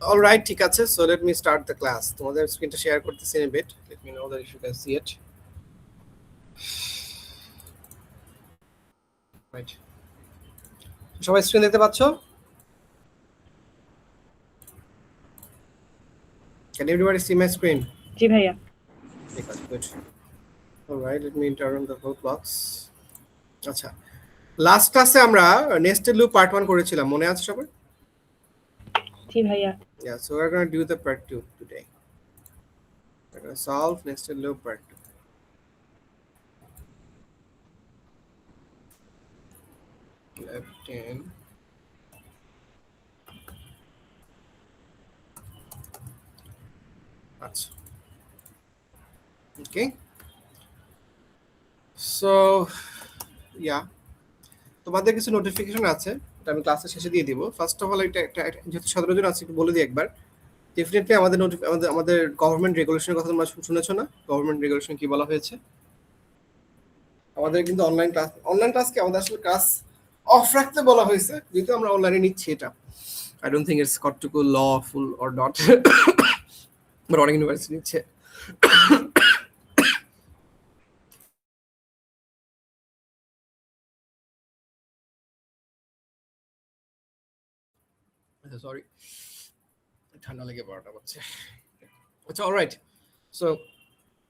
Alright, ঠিক আছে. So let me start the class. তোমাদের স্ক্রিনটা শেয়ার করতেছি in a bit. Let me know that if you can see it. Right. সবাই screen দেখতে পাচ্ছ? Can everybody see my screen? জি ভাইয়া। ঠিক আছে, good. Alright, let me turn on the whole box. আচ্ছা, লাস্ট ক্লাসে আমরা নেস্টেড লুপ পার্ট 1 করেছিলাম, মনে আছে সবার? জি ভাইয়া। Yeah, so we're going to do the part 2 today. We're going to solve nested loop part 2. Left 10. আচ্ছা, okay. So yeah, তোমাদের কিছু নোটিফিকেশন আছে, এটা আমি ক্লাসের শেষে দিয়ে দিব। ফার্স্ট অফ অল, এটা যেহেতু 17 জন আছে, একটু বলে দিই একবার। ডেফিনেটলি আমাদের গভর্নমেন্ট রেগুলেশনের কথা তোমরা শুনেছো না? গভর্নমেন্ট রেগুলেশন কি বলা হয়েছে? আমাদের কিন্তু অনলাইন ক্লাসকে আমাদের আসলে ক্লাস অফ রাখতে বলা হয়েছে, যেহেতু আমরা অনলাইনে নিচ্ছি। এটা I don't think it's got to go lawful or not, but অনেক ইউনিভার্সিটি নিচ্ছে। সরি, ঠান্ডা লেগে পড়াটা হচ্ছে। আচ্ছা, অলরাইট। সো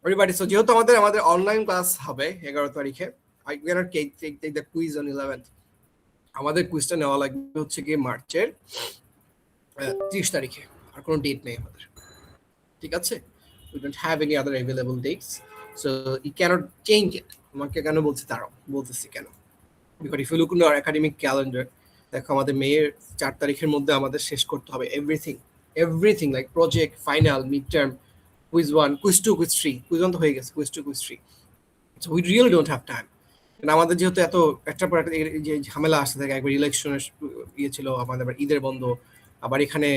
এভরিবডি, সো যেহেতু আমাদের অনলাইন ক্লাস হবে 11 তারিখে, I cannot take the quiz on 11th. আমাদের কুইজটা নেওয়া লাগবে হচ্ছে কি মার্চের 30 তারিখে, আর কোনো ডেট নেই আমাদের, ঠিক আছে? We don't have any other available dates, so you cannot change it. তোমাকে কেন বলছি তারাও বলতেছি কেন, because if you look in our academic calendar, দেখো আমাদের মেয়ের 4 তারিখের মধ্যে আমাদের শেষ করতে হবে everything like project, final, mid term, quiz 1, quiz 2, quiz 3, quiz 1 তো হয়ে গেছে, quiz 2, quiz 3। So we really don't have time. আমাদের যেহেতু এত একটার পর একটা যে ঝামেলা আসতে থাকে, একবার ইলেকশনের ইয়ে ছিল, আমাদের আবার ঈদের বন্ধ, আবার এখানে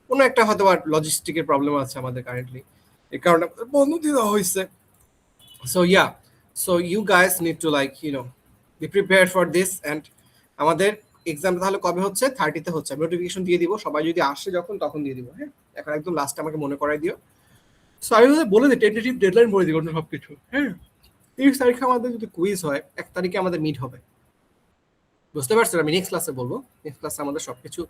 কোনো একটা হয়তো লজিস্টিকের প্রবলেম আছে আমাদের কারেন্টলি, এই কারণে বন্ধ দিয়ে দেওয়া হয়েছে। So yeah, so you guys need to like be prepare for this. And আমাদের এক্সাম তাহলে কবে হচ্ছে? 30-তে হচ্ছে। আমি নোটিফিকেশন দিয়ে দিব, সবাই যদি আসে যখন তখন দিয়ে দিব। হ্যাঁ, এখন একদম লাস্টে আমাকে মনে করাই দিও। সো আমি বলে দিই, টেন্টেটিভ ডেডলাইন বলে দিই সব কিছু। হ্যাঁ, 30 তারিখে আমাদের যদি কুইজ হয়, 1 তারিখে আমাদের মিট হবে। বুঝতে পারছেন? আমি নেক্সট ক্লাসে বলবো। নেক্সট ক্লাসে আমাদের সবকিছু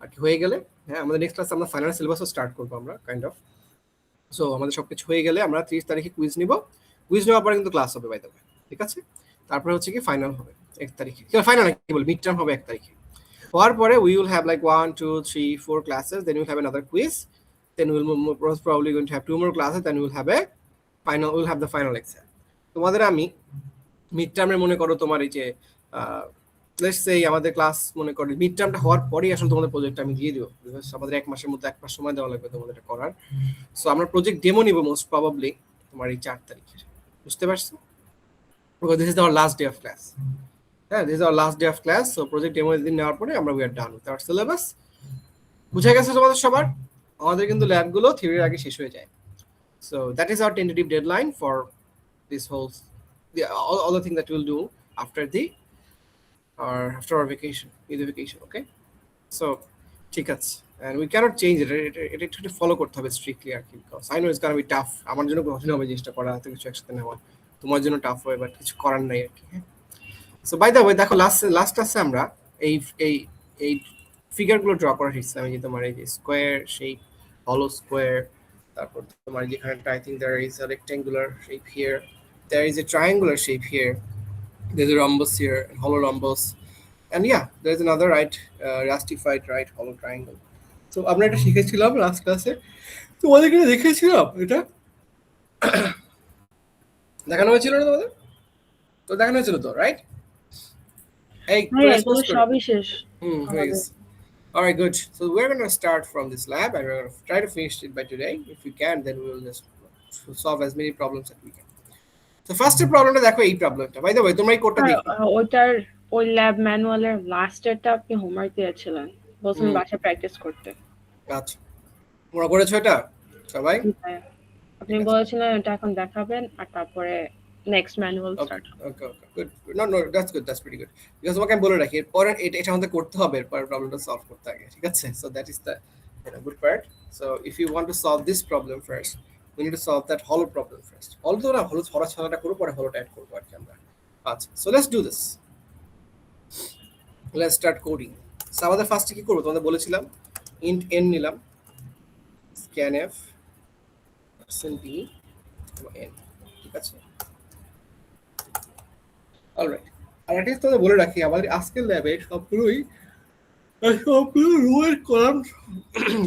আর কি হয়ে গেলে, হ্যাঁ, আমাদের নেক্সট ক্লাসে আমরা ফাইনাল সিলেবাসও স্টার্ট করবো আমরা কাইন্ড অফ। সো আমাদের সবকিছু হয়ে গেলে আমরা 30 তারিখে কুইজ নিব। কুইজ নেওয়ার পরে কিন্তু ক্লাস হবে, বাই দ্য ওয়ে, ঠিক আছে? তারপরে হচ্ছে কি ফাইনাল হবে 1 তারিখে। ফাইনাল না, কি বল, মিড টার্ম হবে 1 তারিখে। হওয়ার পরে we will have like 1, 2, 3, 4 classes, then we'll have another quiz, then we'll most probably going to have 2 more classes, then we'll have the final exam. তোমাদের আমি মিড টার্মে মনে করো তোমার এই যে লেটস সে আমাদের ক্লাস মনে করো মিড টার্মটা হওয়ার পরেই আসলে তোমাদের প্রজেক্টটা আমি দিয়ে দিব, বিকজ আমাদের 1 মাসের মধ্যে 1 মাস সময় দেওয়া লাগবে তোমাদের এটা করার। সো আমরা প্রজেক্ট ডেমো নিব মোস্ট প্রবাবলি তোমার এই 4 তারিখে। বুঝতে পারছো? Because this is our last day of class. হ্যাঁ, this is our last day of class. So project demo দিন নেওয়ার পরে আমরা we are done with our syllabus. বুঝে গেছে তোমাদের সবার? আমাদের কিন্তু ল্যাবগুলো থিওরির আগে শেষ হয়ে যায়। So that is our tentative deadline for this whole all the things that we'll do after our vacation, either vacation, okay? So ঠিক আছে, and we cannot change it. এটা একটু ফলো করতে হবে স্ট্রিক্টলি আর কি, because I know it's gonna be tough. আমার জন্য কঠিন হবে জিনিসটা করা, এত কিছু একসাথে নেওয়া। তোমার জন্য টাফ হবে, বাট কিছু করার নাই আর কি। হ্যাঁ, সো বাই দ্য ওয়ে, দেখো লাস্ট ক্লাসে আমরা এই এই এই ফিগারগুলো ড্র করা শিখছি। আমি যে তোমার এই যে স্কোয়ার শেপ, হলো স্কোয়ার, তারপর তোমার যেখানে I think there is a rectangular shape here, there is a triangular shape here, there's a rhombus here, a hollow rhombus, and yeah, there's another rastified right hollow triangle. So আমরা এটা শিখেছিলাম last ক্লাসে, তোমাদেরকে দেখেছিলাম এটা দেখানো হয়েছিল না তোমাদের? তো দেখানো হয়েছিল তো, রাইট? এই সবই শেষ। হয়েছে। All right, good. So we're going to start from this lab and we're going to try to finish it by today. If we can, then we will just solve as many problems as we can. তো first প্রবলেমটা দেখো, এই প্রবলেমটা। By the way, তোমরা এই কোডটা দেখো। ওটার ওই ল্যাব ম্যানুয়ালের লাস্টেরটা আপনি হোমওয়ার্ক দিয়েছিলেন, বলছেন বাসায় প্র্যাকটিস করতে। আচ্ছা, তোমরা করেছো এটা সবাই? আপনি বলেছিলেন এটা এখন দেখাবেন আর তারপরে next manual start. Okay okay, good. No that's good, that's pretty good. Because তোমাকে আমি বলে রাখি, এরপরে এটা আমাদের করতে হবে, এরপর প্রবলেমটা সলভ করতে আগে, ঠিক আছে? So that is the Good part. So if you want to solve this problem first, we need to solve that hollow problem first. Although না হলো ছড়া ছড়াটা করব পরে হলোটা অ্যাড করব আর কি আমরা। আচ্ছা, so let's do this. Let's start coding. So আমাদের ফার্স্টে কি করব তোমাদের বলেছিলাম int n নিলাম, scanf %d n, ঠিক আছে। অলরাইট, আর এটা তোমাদের বলে রাখি আমাদের আজকের ল্যাবে সবগুলোই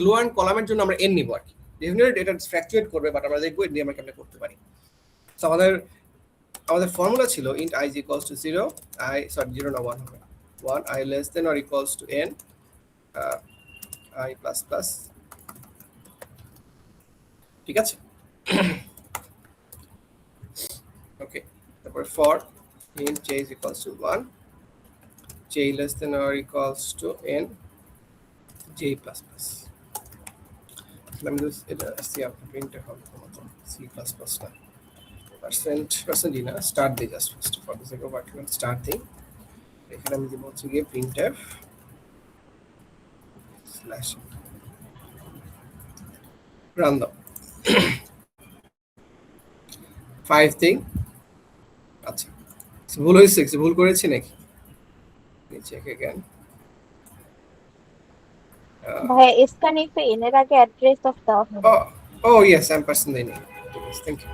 লো এন্ড কলামের জন্য আমরা n নিব আর কি। ডেফিনেটলি এটা ফ্র্যাকচুয়েট করবে, বাট আমরা দেখবো এটি আমরা কেমনে করতে পারি। সো আমাদের ফর্মুলা ছিল int I is equals to 0, 0 না 1 হবে, 1 I less than or equals to n I plus plus, ঠিক আছে। ওকে, তারপর for int j is equals to 1, j less than or equals to n j plus plus. Let me just see how to print it. C plus plus না percent না, start দিয়ে just first for the sake of argument start দিই। এখানে আমি দিব হচ্ছে গিয়ে printf slash run দাও 5 thing। আচ্ছা, ভুল হয়েছে, ভুল করেছি নাকি? check again. ভাই স্ক্যান এর এর আগে অ্যাড্রেস অফ দাও হবে। Oh yes, ampersand দেই নি। Thank you.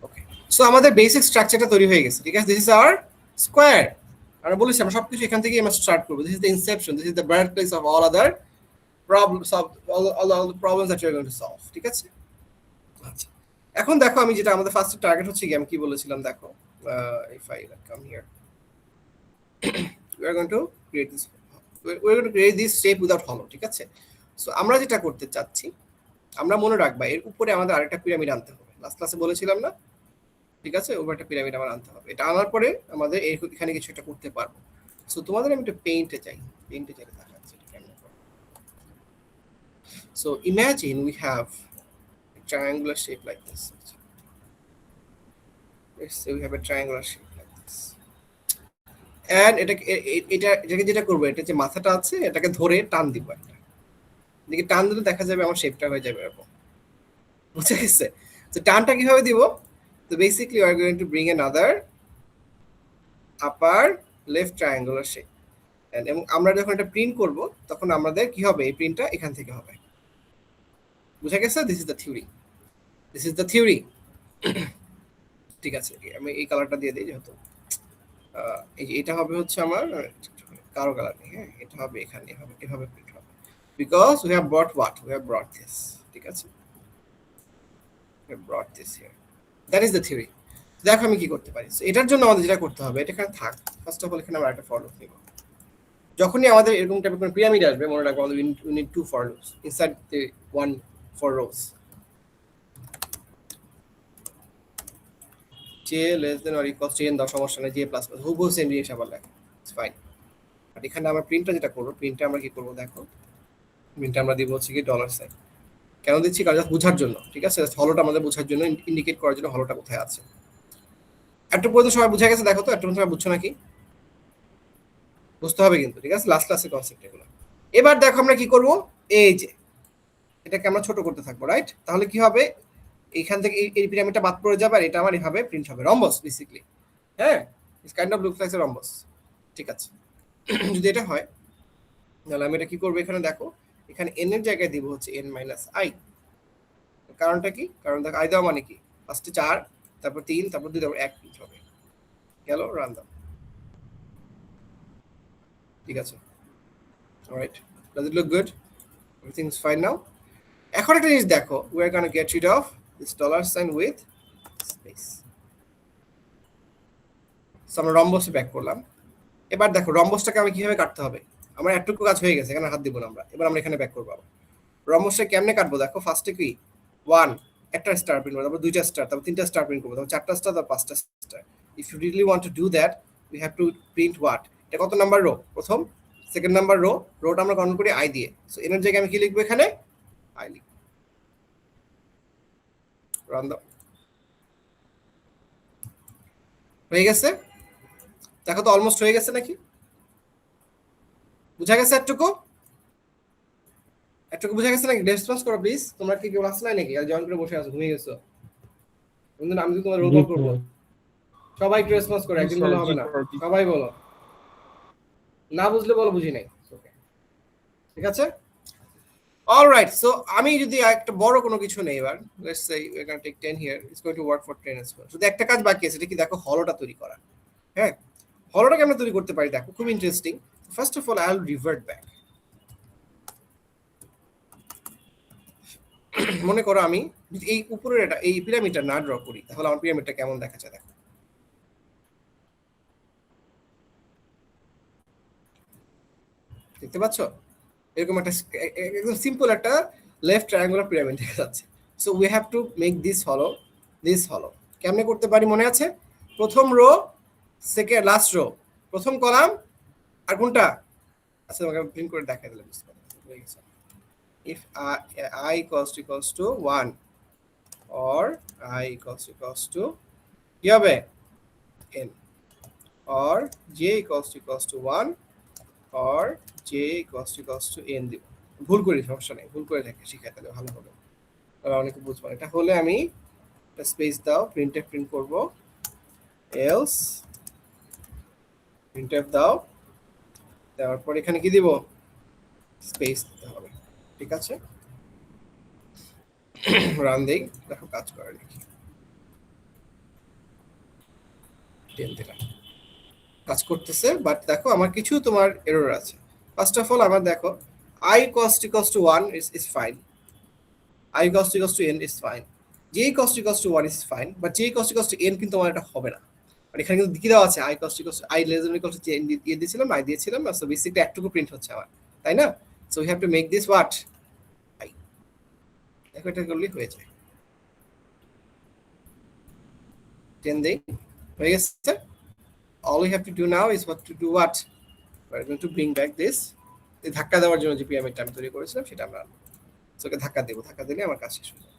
Okay, so আমাদের বেসিক স্ট্রাকচারটা তৈরি হয়ে গেছে, ঠিক আছে। This is hour square. আমরা বলেছি আমরা সবকিছু এখান থেকেই আমরা স্টার্ট করব। This is the Inception, this is the birth place of all other problems, of all the problems that you are going to solve, ঠিক আছে। আচ্ছা, এখন দেখো আমি যেটা আমাদের ফার্স্ট টার্গেট হচ্ছে কি আমি কি বলেছিলাম দেখো, if I come here we are going to create this shape without hollow, ঠিক আছে। সো আমরা যেটা করতে চাচ্ছি, আমরা মনে রাখবা এর উপরে আমাদের আরেকটা পিরামিড আনতে হবে, লাস্ট ক্লাসে বলেছিলাম না, ঠিক আছে। উপরে একটা পিরামিড আমার আনতে হবে, এটা আনার পরে আমাদের এখানে কিছু একটা করতে পারবো। সো তোমাদের আমি একটা পেইন্টে চাই দেখাচ্ছি এটা কেমন করে। So imagine we have triangular shape like this. Let's say we have a triangular shape like this. And এটাকে যেটা করবো, এটা যে মাথাটা আছে এটাকে ধরে টান দিব, একটা দিকে টান দিলে দেখা যাবে আমার শেপটা হয়ে যাবে এরকম, বুঝে গেছে। তো টানটা কিভাবে দিব? তো basically we are going to bring another upper left triangular shape, and এবং আমরা যখন এটা প্রিন্ট করব তখন আমাদের কি হবে, এই প্রিন্টটা এখান থেকে হবে, বুঝা গেছে। দিস ইজ দ্য থিওরি, ঠিক আছে। আমি এই কালারটা দিয়ে দিই, যেহেতু এটা হবে হচ্ছে আমার কালো কালার নেই, হ্যাঁ এটা হবে এখানে, এভাবে প্রিন্ট হবে, because we have brought this, ঠিক আছে। we have brought this here, that is the theory. দেখো আমি কি করতে পারি। এটার জন্য আমাদের যেটা করতে হবে, এটা এখানে থাক, ফার্স্ট অফ অল এখানে আমরা একটা ফর লুপ নিব। যখনই আমাদের এরকম টাইপের কোনো পিরামিড আসবে, মনে রাখবো আমাদের we need two for loops inside the one for rows. j less than or equals to n দাও, সমস্যা নেই, j plus plus হুবহু সেম জিনিস আবার লেখা, ইটস ফাইন। আর এখানে আমরা প্রিন্টটা যেটা করব, প্রিন্টে আমরা কি করব দেখো, প্রিন্টে আমরা দিব হচ্ছে কি $সাইন। কেন দিচ্ছি? কারণ জাস্ট বোঝার জন্য, ঠিক আছে। হলোটা আমাদের বোঝার জন্য, ইন্ডিকেট করার জন্য হলোটা কোথায় আছে। একটু পর্যন্ত সবাই বুঝা গেছে? দেখো তো একটু সবাই বুঝছো নাকি? বুঝতে হবে কিন্তু, ঠিক আছে, লাস্ট ক্লাসের কনসেপ্ট এগুলো। এবার দেখো আমরা কি করব, এই যে এটাকে আমরা ছোট করতে থাকবো, রাইট। তাহলে কি হবে, এইখান থেকে এই পিরামিডটা বাদ পড়ে যাবে, আর এটা আমার এভাবে প্রিন্ট হবে, রম্বস বেসিক্যালি, হ্যাঁ, it's kind of looks like a rhombus, ঠিক আছে। যদি এটা হয় তাহলে আমি এটা কি করব, এখানে দেখো, এখানে n এর জায়গায় দিব হচ্ছে n - i। কারণটা কি? কারণ দেখো i দেওয়া মানে কি, ফার্স্টে 4, তারপর 3, তারপর 2, তারপর 1 প্রিন্ট হবে, গেল, রান দাও, ঠিক আছে। Alright, does it look good? Everything is fine নাও। এখন একটা জিনিস দেখো, we are going to get rid of this $sign with space. So আমরা রম্বসে ব্যাক করলাম। এবার দেখো রম্বসটাকে আমি কিভাবে কাটতে হবে, আমার এতটুকু কাজ হয়ে গেছে, এখানে হাত দিব না আমরা। এবার আমরা এখানে ব্যাক করব। রম্বসটা কেমনে কাটবো দেখো, ফার্স্টে কি 1 একটা স্টার প্রিন্ট করব, তারপর 2টা স্টার, তারপর 3টা স্টার প্রিন্ট করব, তারপর 4টা স্টার, তারপর 5টা star. If you really want to do that, we have to print what, এটা কত নাম্বার রো, প্রথম, সেকেন্ড নাম্বার রোটা আমরা কাউন্ট করি i দিয়ে। সো এর জায়গায় আমি কি লিখবো, এখানে i লিখব, রান দাও, হয়ে গেছে। দেখো তো অলমোস্ট হয়ে গেছে নাকি, বুঝা গেছে এতটুকু? একটু বুঝা গেছে নাকি? রেসপন্স করো প্লিজ। তোমরা কি কেউ আসলে নাকি আর জয়েন করে বসে আছো, ঘুমিয়ে গেছো? বন্ধু আমি তো তোমার রোল জি কল করবো। স্যার। সবাই একটু রেসপন্স করো, জি একদিন স্যার, বলে জি হবে না, স্যার, জি। সবাই বলো। না বুঝলে বলো বুঝি নাই, ঠিক আছে? অলরাইট, সো আমি যদি একটা বড় কোনো কিছু নেই এবার, let's say we can take 10 here, it's going to work for 10 as well. শুধু একটা কাজ বাকি আছে, এটা কি দেখো, হলোটা তৈরি করা। হ্যাঁ, হলোটা কেমন তৈরি করতে পারি দেখো, খুব interesting. First of all I will revert back. মনে করো আমি যদি এই উপরের এটা এই পিরামিডটা না ড্র করি, তাহলে আমার পিরামিডটা কেমন দেখা যায় দেখো। দেখতে পাচ্ছ? এরকম একটা একদম সিম্পল একটা লেফট ট্রায়াঙ্গুলার পিরামিড দেখা যাচ্ছে। So we have to make this হলো। কেমনে করতে পারি মনে আছে? প্রথম রো, সেকেন্ড লাস্ট রো, প্রথম কলাম, আর কোনটা? আচ্ছা তোমাকে প্রিন্ট করে দেখাই দিলাম, বুঝতে পারছো? হয়ে গেছে। If I equals to 1 or I equals to কি হবে? n, or j equals to 1 or j equals to n দিব। ভুল করি সমস্যা নেই, ভুল করে দেখে শিখাই তাহলে ভালো হবে, অনেকে বুঝবো। এটা হলে আমি স্পেস দাও, প্রিন্টএফ প্রিন্ট করব, এলস প্রিন্টএফ দাও, তারপর এখানে কি দিব? স্পেস দিতে হবে, ঠিক আছে? রান দেই, দেখো কাজ করে নাকি। টেন দিলাম, কাজ করতেছে, বাট দেখো আমার কিছু তোমার এরর আছে। ফার্স্ট অফ অল আমার দেখো I equals to 1 is fine, I equals to n is fine, j equals to 1 is fine, but j equals to n কিন্তু আমার এটা হবে না। আর এখানে কিন্তু কি দেওয়া আছে, I equals to I less than equals to n দিয়ে দিয়েছিলাম, I দিয়েছিলাম, সো বেসিক্যালি একটুকু প্রিন্ট হচ্ছে আমার, তাই না? So we have to make this what, I। দেখো এটা করলেই হয়ে যায়। 10 দেই, হয়ে গেছে। All we have to do now is what to do what? We're going to bring back this, এই ধাক্কা দেওয়ার জন্য যে পিরামিডটা আমি তৈরি করেছিলাম সেটা আমরা ওকে ধাক্কা দেবো, ধাক্কা দিলে আমার কাজ শেষ হয়ে যাবে।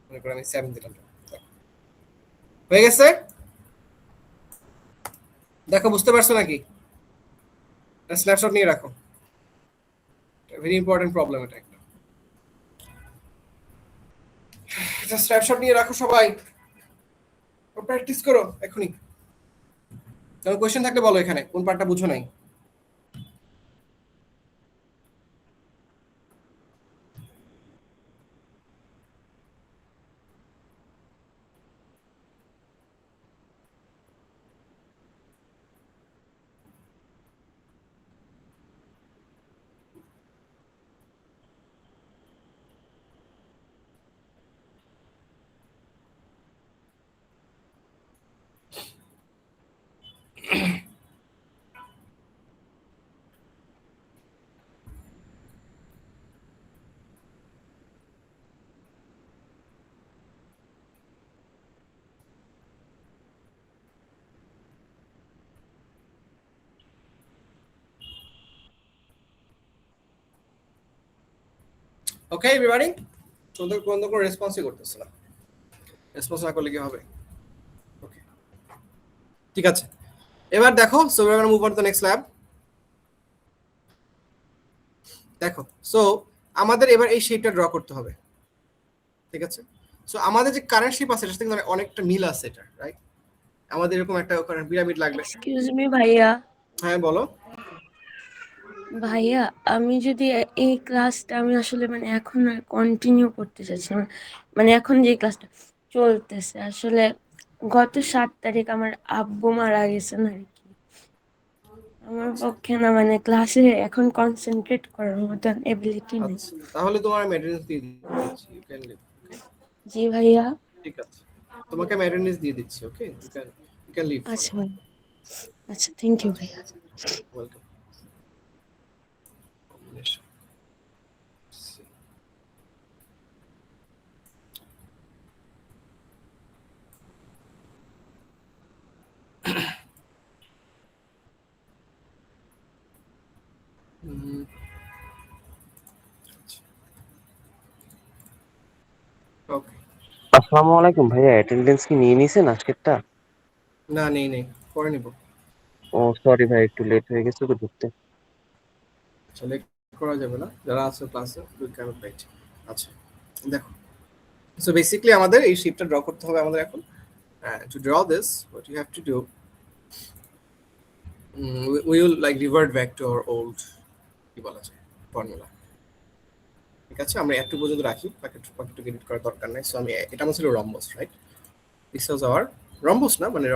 মনে করি আমি 7 দিলাম, হয়ে গেছে। দেখো বুঝতে পারছো নাকি? স্ন্যাপশট নিয়ে রাখো, ভেরি ইম্পর্টেন্ট প্রবলেম এটা একটা। এটা স্ন্যাপশট নিয়ে রাখো সবাই, প্র্যাকটিস করো এখনই। কোনো কোশ্চেন থাকলে বলো, এখানে কোন পার্টটা বুঝো নাই? ওকে এভরিবডি, তোমাদের কোনো রেসপন্সই করতেছ না, রেসপন্স না করলে কি হবে? ওকে, ঠিক আছে। এবার দেখো, so we are gonna move on to the next lab. দেখো, সো আমাদের এবার এই শেপটা ড্র করতে হবে, ঠিক আছে? সো আমাদের যে কারেন্ট শেপ আছে, এটার সাথে কিন্তু অনেকটা মিল আছে, এটা রাইট? আমাদের এরকম একটা পিরামিড লাগবে। এক্সকিউজ মি ভাইয়া। হ্যাঁ বলো। ভাইয়া আমি যদি এই ক্লাসটা আমি আসলে মানে এখন আর কন্টিনিউ করতে চাচ্ছি না, মানে এখন যে ক্লাসটা চলতেছে আসলে গত 7 তারিখ আমার আব্বু মারা গেছেন আর কি। আমার পক্ষে না মানে ক্লাসে এখন কনসেন্ট্রেট করার মতন এবিলিটি নেই। আচ্ছা, তাহলে তোমার আমি অ্যাটেন্ডেন্স দিয়ে দিচ্ছি, ইউ ক্যান লিভ। জি ভাইয়া। ঠিক আছে, তোমাকে আমি অ্যাটেন্ডেন্স দিয়ে দিচ্ছি, ওকে? You can live. আচ্ছা ভাইয়া, আচ্ছা থ্যাংক ইউ ভাইয়া। ওয়েলকাম। ওকে, আসসালামু আলাইকুম ভাইয়া, অ্যাটেন্ডেন্স কি নিয়ে নিছেন আজকেরটা? না নেই, পরে নিব। ও সরি ভাই, একটু লেট হয়ে গেছে তো ঢুকতে। চলে করা যাবে না যারা আছে ক্লাসে উই ক্যানট রাইট। আচ্ছা দেখো, সো বেসিক্যালি আমাদের এই শেপটা ড্র করতে হবে আমাদের এখন। To draw this what you have to do, we will like revert back to our old কি বলা যায় ফর্মুলা। ঠিক আছে, আমরা একটু পর্যন্ত রাখি, বাকিটুকু এডিট করার দরকার নাই। সো আমি এটা আমার ছিল rhombus, right? This was our rhombus, না মানে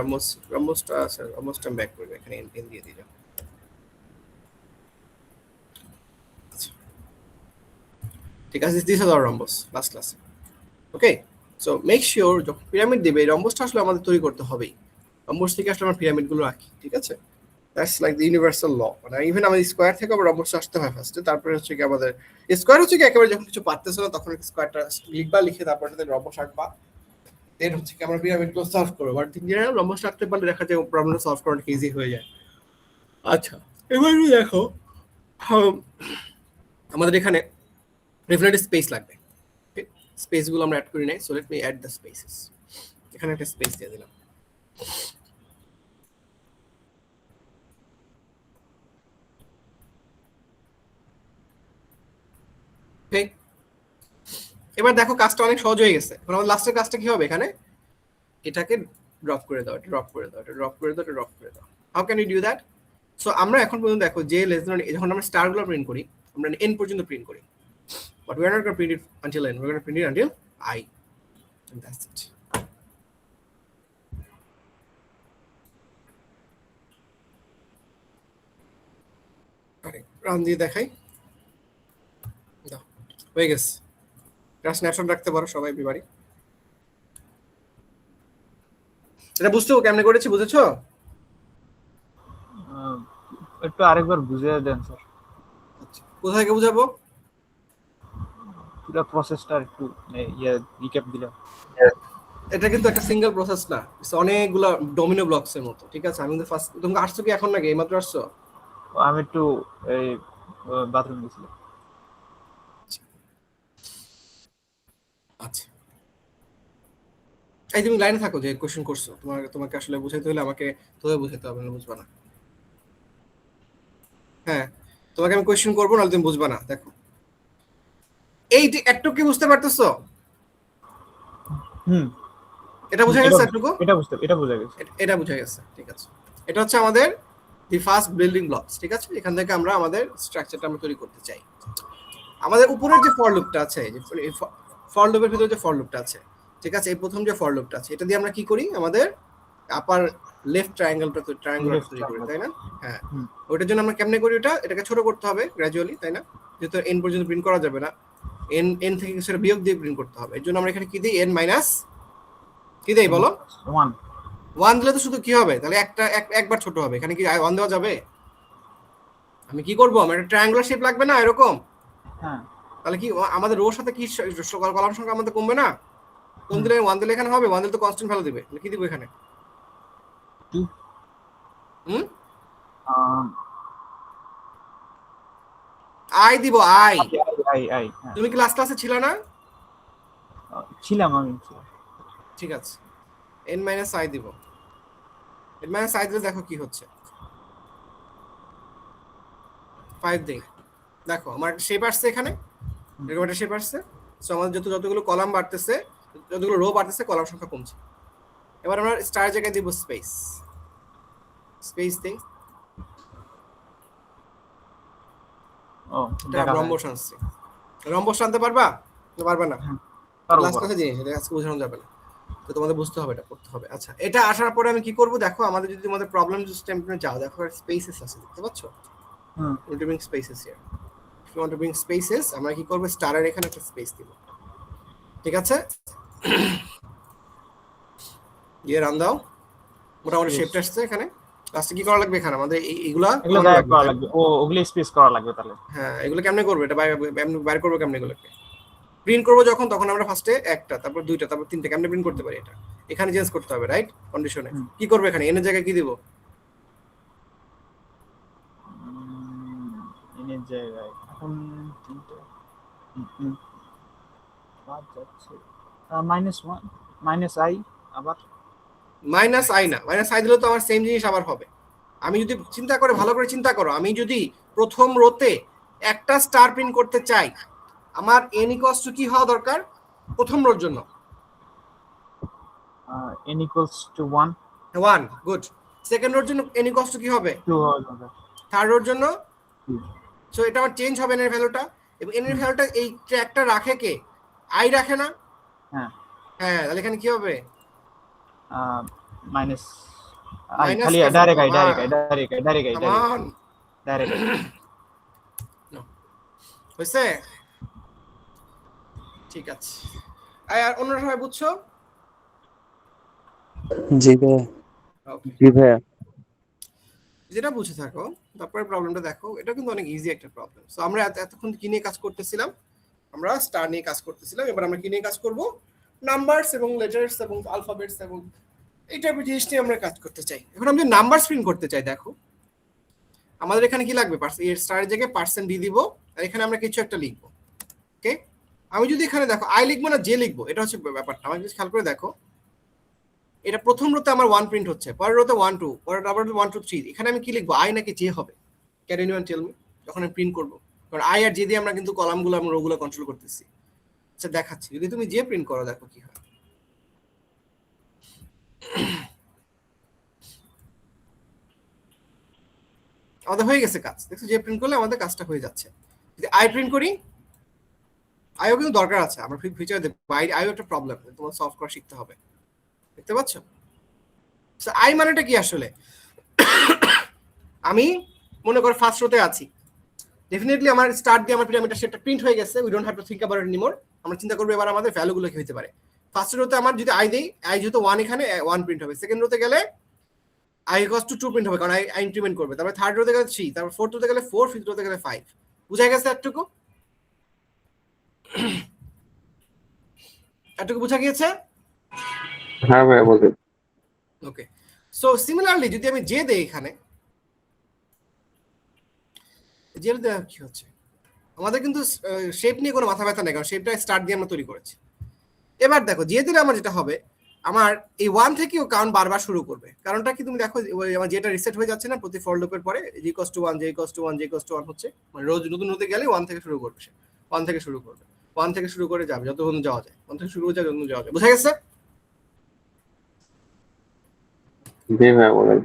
রম্বসটা আছে, রম্বসটা আমি ব্যাক করব, এখানে এন দিয়ে দিলাম। ঠিক আছে, this is hour rhombus last ক্লাসে। ওকে, সো মেক শিওর যখন পিরামিড দিবে এই রম্বসটা আসলে আমাদের তৈরি করতে হবেই। রম্বস থেকে আসলে আমরা পিরামিডগুলো আঁকি, ঠিক আছে? দ্যাটস লাইক দ্য ইউনিভার্সাল ল। মানে ইভেন আমাদের স্কোয়ার থেকে আবার রম্বস আসতে হয় ফার্স্টে, তারপরে হচ্ছে কি আমাদের স্কোয়ার হচ্ছে কি একেবারে যখন কিছু পারতেছে না তখন স্কোয়ারটা লিখবা, লিখে তারপরে তাদের রম্বস আঁকবা, দেন হচ্ছে কি আমরা পিরামিডগুলো সলভ করবো। বাট ইন জেনারেল রম্বস আঁকতে পারলে দেখা যায় প্রবলেম সলভ করাটা ইজি হয়ে যায়। আচ্ছা এবার দেখো আমাদের এখানে ডেফিনেটলি স্পেস লাগবে। স্পেসগুলো আমরা অ্যাড করি নাই, so let me add the spaces. এখানে একটা স্পেস দিয়ে দিলাম। ওকে, এবার দেখো কাজটা অনেক সহজ হয়ে গেছে। এখন আমাদের লাস্টের কাজটা কি হবে? এখানে এটাকে ড্রপ করে দাও, এটা ড্রপ করে দাও, এটা ড্রপ করে দাও, এটা ড্রপ করে দাও। How can you do that? So আমরা এখন পর্যন্ত দেখো যে লেস দেন, যখন আমরা স্টারগুলো প্রিন্ট করি আমরা n পর্যন্ত প্রিন্ট করি, but we are not gonna print it until n, we are gonna print it until I, and that's it. আরে রান দিয়ে দেখাই, দাও হয়ে গেছে। এটা স্ন্যাপশট রাখতে পারো সবাই, এভরিবডি। এটা বুঝছো কেমনে করেছি, বুঝেছো? একটু আরেকবার বুঝিয়ে দেন স্যার, আচ্ছা কোথা থেকে বুঝাবো? পুরো প্রসেসটা একটু রিক্যাপ দিলে। এটা কিন্তু একটা সিঙ্গেল প্রসেস না, অনেকগুলো ডোমিনো ব্লকস এর মতো। ঠিক আছে, আমি কিন্তু ফার্স্ট, তুমি আসছো কি এখন নাকি এইমাত্র আসছো? আমি একটু এই বাথরুম গেছিলাম। আচ্ছা এই তুমি লাইনে থাকো যে কোশ্চেন করছো, তোমাকে আসলে বুঝাইতে হলে আমাকে তোকে বুঝাইতে হবে, না বুঝবা না। হ্যাঁ তোমাকে আমি কোশ্চেন করবো, নাহলে তুমি বুঝবা না। দেখো এই যে একটু কি বুঝতে পারতেছো? এটা বুঝা গেছে একটুকু? এটা বুঝা গেছে। এটা বুঝা গেছে, ঠিক আছে। এটা হচ্ছে আমাদের দি ফার্স্ট বিল্ডিং ব্লকস। ঠিক আছে, এখান থেকে আমরা আমাদের স্ট্রাকচারটা আমরা তৈরি করতে চাই। আমাদের উপরের যে ফর লুপটা আছে, যে ফর লুপের ভিতরে যে ফর লুপটা আছে, ঠিক আছে, এই প্রথম যে ফর লুপটা আছে এটা দিয়ে আমরা কি করি? আমাদের আপার লেফট ট্রায়াঙ্গেলটা তৈরি করি, তাই না? হ্যাঁ, ওইটার জন্য আমরা কেমনে করি? এটাকে ছোট করতে হবে গ্র্যাজুয়ালি, তাই না? যেহেতু n পর্যন্ত প্রিন্ট করা যাবে না, n থেকে সেটা বিয়োগ দিয়ে প্রিন্ট করতে হবে। এর জন্য আমরা এখানে কি দিই? n মাইনাস কি দেই বলো? 1 দিলে তো শুধু কি হবে? তাহলে একবার ছোট হবে। এখানে কি 1 দেওয়া যাবে? আমি কি করব? আমার একটা ট্রায়াঙ্গুলার শেপ লাগবে না এরকম? হ্যাঁ, তাহলে কি আমাদের রোর সাথে কি কলাম সংখ্যা আমাদের কমবে না? কোন দিলে 1 দিলে এখানে হবে? 1 দিলে তো কনস্ট্যান্ট ভ্যালু দিবে। কি দিব এখানে? 2 আই দিব, আই। তুমি কি লাস্ট ক্লাসে ছিল না? ছিলাম আমি। ঠিক আছে, n মাইনাস আই দিব। n মাইনাস আই দিলে দেখো কি হচ্ছে, 5 দেই। দেখো আমার একটা শেপ আসছে এখানে, এরকম একটা শেপ আসছে। সো আমাদের যতগুলো কলাম বাড়তেছে, যতগুলো রো বাড়তেছে, কলাম সংখ্যা কমছে। এবার আমরা স্টার জায়গায় দিব স্পেস, স্পেস দেই। এটা রম্বস আনছে। রম্বস আনতে পারবা? পারবে না, লাস্ট কথা জিনিস, এটা আজকে বোঝানো যাবে না, তো তোমাদের বুঝতে হবে, এটা করতে হবে। আচ্ছা, এটা আসার পরে আমি কি করব? দেখো আমাদের যদি তোমাদের প্রবলেম সিস্টেমে যাও, দেখো স্পেসেস আছে, দেখতে পাচ্ছ? Will bring spaces here. If you want to bring spaces, আমরা কি করব? স্টারের এখানে একটা স্পেস দিব। ঠিক আছে, ইয়ে রান দাও। মোটামুটি শেপটা আসছে এখানে। লাস্টে কি করা লাগবে? এখানে আমাদের এইগুলা করা লাগবে। ওগুলো স্পেস করা লাগবে তাহলে। হ্যাঁ, এগুলো কেমনে করবে? এটা বাইরে করবো কেমনে? এগুলোকে প্রিন্ট করবো যখন, তখন আমরা ফার্স্টে একটা, তারপর দুইটা, তারপর তিনটা, কেমনে প্রিন্ট করতে পারি? এটা এখানে চেঞ্জ করতে হবে, রাইট? কন্ডিশনে কি করবে? এখানে এন এর জায়গায় কি দিব? এন এর জায়গায় এখন -1 মাইনাস আই, আবার মাইনাস আই না, মাইনাস আই দিলে তো আমার সেম জিনিস আবার হবে। আমি যদি চিন্তা করে, ভালো করে চিন্তা করো, আমি যদি প্রথম রোতে একটা স্টার প্রিন্ট করতে চাই, আমার n ইকুয়ালস টু কি হওয়া দরকার প্রথম রোর জন্য? n equals to 1 1, good. Second রোর জন্য n ইকুয়ালস টু কি হবে? 2 হওয়া দরকার। থার্ড রোর জন্য? Two. সো এটা আমার চেঞ্জ হবে n এর ভ্যালুটা, এবং n এর ভ্যালুটা এই ট্র্যাকটা রাখে কে? i রাখে না? হ্যাঁ হ্যাঁ, তাহলে এখানে কি হবে? মাইনাস Minus খালি করবো, direct I Come on. Direct হয়েছে? ঠিক আছে, আর অন্যরা সবাই বুঝছো? জি ভাইয়া। ওকে, জি ভাইয়া। যেটা বুঝে থাকো তারপরে প্রবলেমটা দেখো, এটা কিন্তু অনেক ইজি একটা প্রবলেম। সো আমরা এতক্ষণ কি নিয়ে কাজ করতেছিলাম? আমরা স্টার নিয়ে কাজ করতেছিলাম। এবার আমরা কি নিয়ে কাজ করব? নাম্বারস এবং লেটার্স এবং আলফাবেটস এবং এই টাইপের জিনিস নিয়ে আমরা কাজ করতে চাই। এখন আমি নাম্বার প্রিন্ট করতে চাই, দেখো আমাদের এখানে কি লাগবে? এর স্টারের জায়গায় পার্সেন্ট দিয়ে দিব, আর এখানে আমরা কিছু একটা লিখবো। ওকে, আমি যদি এখানে দেখো আই লিখবো না জে লিখবো, এটা হচ্ছে ব্যাপারটা। আমাকে যদি খেয়াল করে দেখো, এটা প্রথম রোতে আমার 1 প্রিন্ট হচ্ছে, পরের রোতে 1 2, পরের আবার 1 2 3। এখানে আমি কি লিখবো, আই নাকি জে হবে? Can anyone tell me? যখন আমি প্রিন্ট করব, কারণ আই আর জে দিয়ে আমরা কিন্তু কলামগুলো এবং রোগুলো কন্ট্রোল করতেছি। আচ্ছা দেখাচ্ছি, যদি তুমি জে প্রিন্ট করো দেখো কি হয়। আমাদের হয়ে গেছে কাজ, দেখছো জে প্রিন্ট করলে আমাদের কাজটা হয়ে যাচ্ছে। যদি আই প্রিন্ট করি, আইও কিন্তু দরকার আছে, আমরা ফিচার দেব, আইও একটা প্রবলেম, তোমার সলভ করা শিখতে হবে। দেখতে পাচ্ছ? আই মানেটা কি আসলে? আমি মনে করো ফার্স্ট রোতে আছি, ডেফিনেটলি আমার স্টার্ট দিয়ে আমার পিরামিডটা সেটা প্রিন্ট হয়ে গেছে, we don't have to think about it anymore. আমরা চিন্তা করব এবার আমাদের ভ্যালুগুলো কি হতে পারে। ফার্স্ট রোতে আমার যদি আই দেই, আই যেহেতু 1 এখানে 1 প্রিন্ট হবে। সেকেন্ড রোতে গেলে আই ইকুয়ালস টু 2 প্রিন্ট হবে, কারণ আই ইনক্রিমেন্ট করবে। তারপর থার্ড রোতে গেলে 3, তারপর ফোর্থ রোতে গেলে 4, ফিফথ রোতে গেলে 5। বুঝা গেছে এতটুকু? এতটুকু বুঝা গিয়েছে? হ্যাঁ ভাইয়া বলবেন। ওকে, সো সিমিলারলি যদি আমি জে দেই, এখানে জে দেওয়া কি হচ্ছে, আমাদের কিন্তু শেপ নিয়ে কোনো মাথা ব্যথা নেই, কারণ শেপটা স্টার্ট দিয়ে আমরা তৈরি করেছি। এবার দেখো জে দিলে আমার যেটা হবে, আমার এই 1 থেকেও কাউন্ট বারবার শুরু করবে। কারণটা কি তুমি দেখো, আমার যেটা রিসেট হয়ে যাচ্ছে না প্রতি ফর লুপের পরে, j = 1 j = 1 j = 1 হচ্ছে, মানে রোজ নতুন হতে গেলে 1 থেকে শুরু করবে, সে 1 থেকে শুরু করবে, 1 থেকে শুরু করে যাবে যতক্ষণ যাওয়া যায়, 1 থেকে শুরু করে যাবে যতক্ষণ যাওয়া যায়। বুঝা গেছে? জি ভাইয়া বলেন।